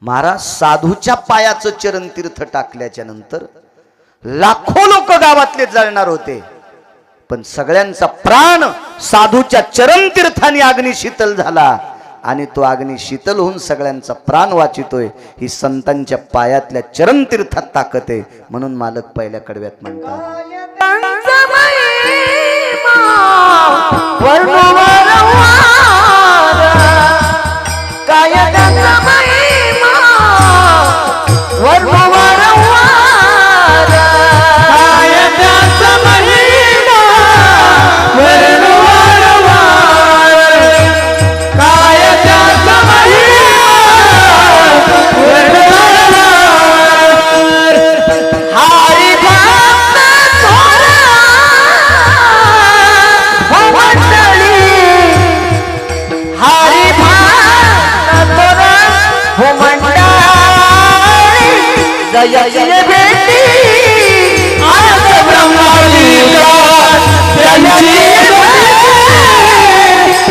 महाराज साधूच्या पायाचं चरणतीर्थ टाकल्याच्या नंतर लाखो लोक गावातले जळणार होते. पण सगळ्यांचा प्राण साधूच्या चरणतीर्थाने अग्नी शीतल झाला. आणि तो अग्नी शीतल होऊन सगळ्यांचा प्राण वाचितोय. ही संतांच्या पायातल्या चरणतीर्थात ताकद आहे. म्हणून मालक पहिल्या कडव्यात म्हणतात, दयाची भेटी आज ब्रह्मांडिका त्यांची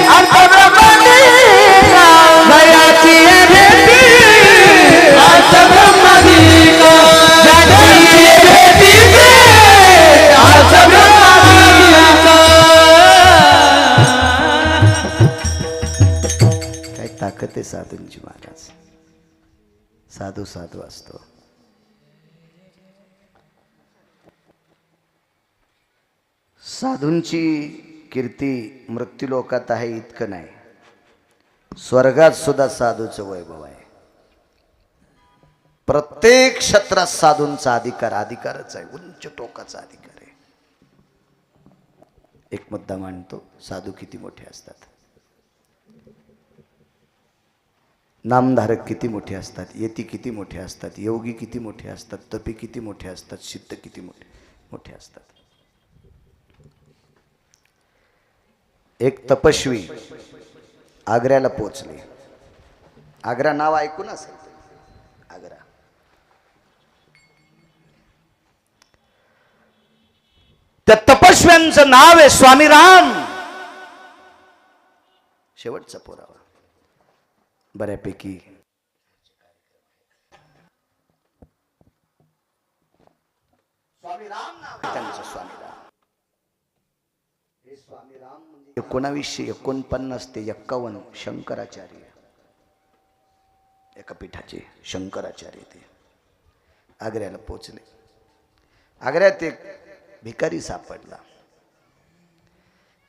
आज ब्रह्मांडिका दयाची भेटी आज ब्रह्मांडिका त्यांची भेटी आज ब्रह्मांडिका. काय ताकद आहे साधूंची महाराज. साधू साधू असतो. साधूंची कीर्ती मृत्यूलोकात आहे इतकं नाही, स्वर्गात सुद्धा साधूचं वैभव आहे. प्रत्येक क्षेत्रात साधूंचा अधिकारच आहे, उंच टोकाचा अधिकार आहे. एक मुद्दा मांडतो, साधू किती मोठे असतात, नामधारक किती मोठे असतात, यती किती मोठे असतात, योगी किती मोठे असतात, तपी किती मोठे असतात, सिद्ध किती मोठे असतात. एक तपस्वी आग्र्याला पोचले. आग्रा नाव ऐकून असेल, आग्रा. त्या तपस्व्यांचं नाव आहे स्वामी राम. शेवटचा पुरावा बऱ्यापैकी स्वामी राम नाव आहे त्यांचं. स्वामी राम हे स्वामी राम म्हणजे 1949 ते 51 शंकराचार्य, एका पीठाचे शंकराचार्य ते आग्र्याला पोचले. आग्र्यात एक भिकारी सापडला.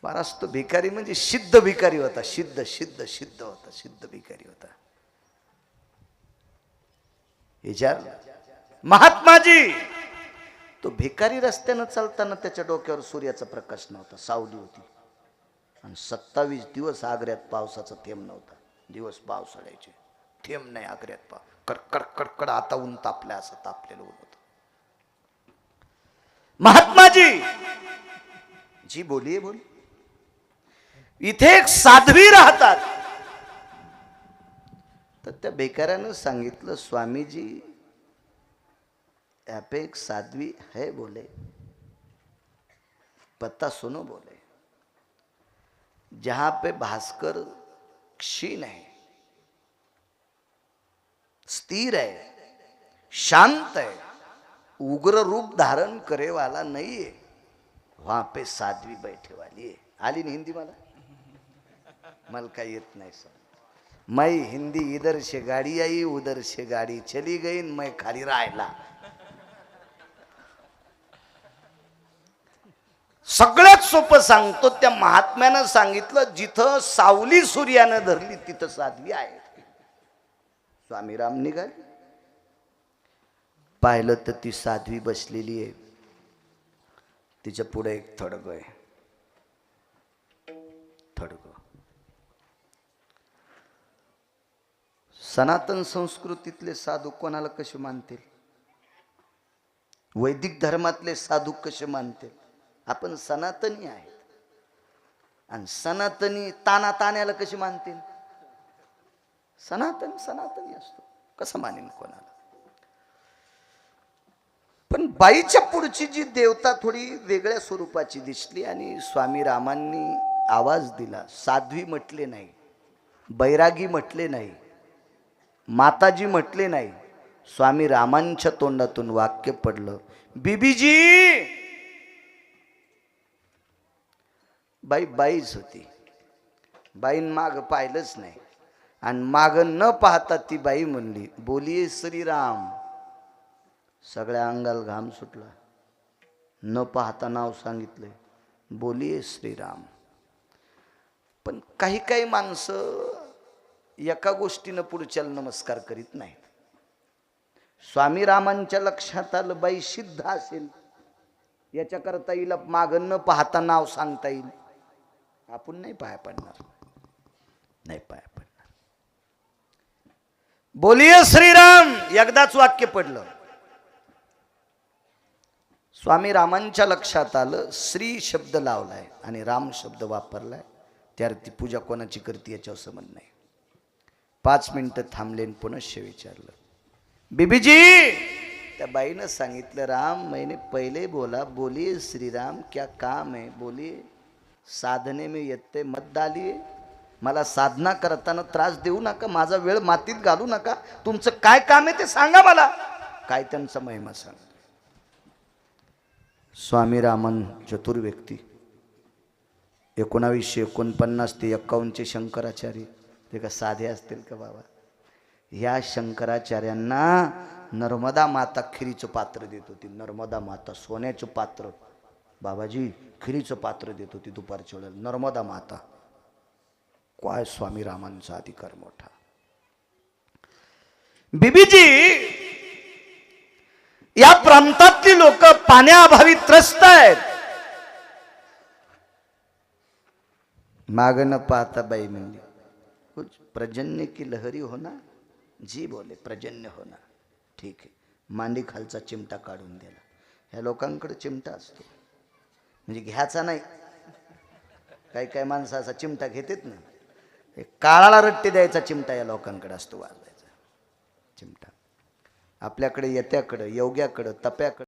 महाराज तो भिकारी म्हणजे सिद्ध भिकारी होता, सिद्ध होता, सिद्ध भिकारी होता. विचारलं, महात्माजी, तो भिकारी रस्त्यानं चालताना त्याच्या डोक्यावर सूर्याचा प्रकाश नव्हता, सावली होती. आणि 27 दिवस आग्र्यात पावसाचा थेंब नव्हता. दिवस पावसाळ्याचे, थेंब नाही आग्र्यात. कडकड कडकड आता ऊन तापल्या, असं तापलेलं ऊन होतं. महात्माजी, जी बोलिये बोल. इथे एक साध्वी राहतात. तर त्या बेकारानं सांगितलं, स्वामीजी यहाँ पे एक साध्वी है बोले, पता सुनो बोले, जहां पे भास्कर क्षीण है, स्थिर है, शांत है, उग्र रूप धारण करे वाला नहीं है, वहां पे साध्वी बैठे वाली है. आली नहीं हिंदी मला काही येत नाही सर. मैं हिंदी इधर से गाड़ी आई, उधर से गाड़ी चली गई, मैं खाली राहिला. सगळ्यात सोपं सांगतो, त्या महात्म्यानं सांगितलं, जिथं सावली सूर्यानं धरली तिथं साध्वी आहे. स्वामी राम निघाले. पाहिलं तर ती साध्वी बसलेली आहे. तिच्या पुढे एक थडग आहे. थडग सनातन संस्कृतीतले साधू कोणाला कसे मानतील? वैदिक धर्मातले साधू कसे मानतील? आपण सनातनी आहेत. आणि सनातनी ताण्याला कशी मानतील? सनातनी असतो, कसं मानेन कोणाला? पण बाईच्या पुढची जी देवता थोडी वेगळ्या स्वरूपाची दिसली. आणि स्वामी रामांनी आवाज दिला. साध्वी म्हटले नाही, बैरागी म्हटले नाही, माताजी म्हटले नाही. स्वामी रामांच्या तोंडातून वाक्य पडलं, बीबीजी. बाईच होती. बाईन माग पाहिलंच नाही. आणि माग न पाहता ती बाई म्हणली, बोलिये श्रीराम. सगळ्या अंगाला घाम सुटला. न पाहता नाव सांगितलंय, बोलिये श्रीराम. पण काही माणसं एका गोष्टीनं पुढच्याला नमस्कार करीत नाहीत. स्वामी रामांच्या लक्षात आलं, बाई सिद्ध असेल, याच्याकरता हिला माग न पाहता नाव सांगता येईल. आपण नाही पाया पडणार, नाही पाया पडणार. बोलिये श्रीराम एकदाच वाक्य पडलं. स्वामी रामांच्या लक्षात आलं, श्री शब्द लावलाय आणि राम शब्द वापरलाय, त्यावर ती पूजा कोणाची करते याच्यावर संबंध नाही. 5 मिनिटं थांबले, पुनश्च विचारलं, बीबीजी. त्या बाईनं सांगितलं, राम मैंने पहिले बोला, बोलिए श्रीराम क्या काम है, बोलिए साधने में येते मत डालिए, मला साधना करताना त्रास देऊ नका, माझा वेळ मातीत घालू नका, तुमचं काय काम आहे ते सांगा मला. काय त्यांचा महिमा सांग. स्वामी रामन चतुर्व्यक्ती 1949 ते 51 शंकराचार्य, ते का साधे असतील का बाबा. ह्या शंकराचार्यांना नर्मदा माता खिरीचं पात्र देत होती. नर्मदा माता सोन्याचं पात्र, बाबाजी खिरीचं पात्र देत होती दुपारच्या वेळेला. नर्मदा माता. काय स्वामी रामांचा अधिकार मोठा. बीबीजी, या प्रांतातली लोक पाण्याअभावी त्रस्त आहेत. माग न पाहता बाई म्हणली, कुछ प्रजन्य की लहरी होना, जी बोले प्रजन्य होना. ठीक आहे. मांडी खालचा चिमटा काढून दिला. ह्या लोकांकडे चिमटा असतो, म्हणजे घ्यायचा नाही. काही काही माणसं असा चिमटा घेतात ना, काळाला रट्टे द्यायचा चिमटा या लोकांकडे असतो, वाजवायचा चिमटा. आपल्याकडे येत्याकडं, योग्याकडं, तप्याकडं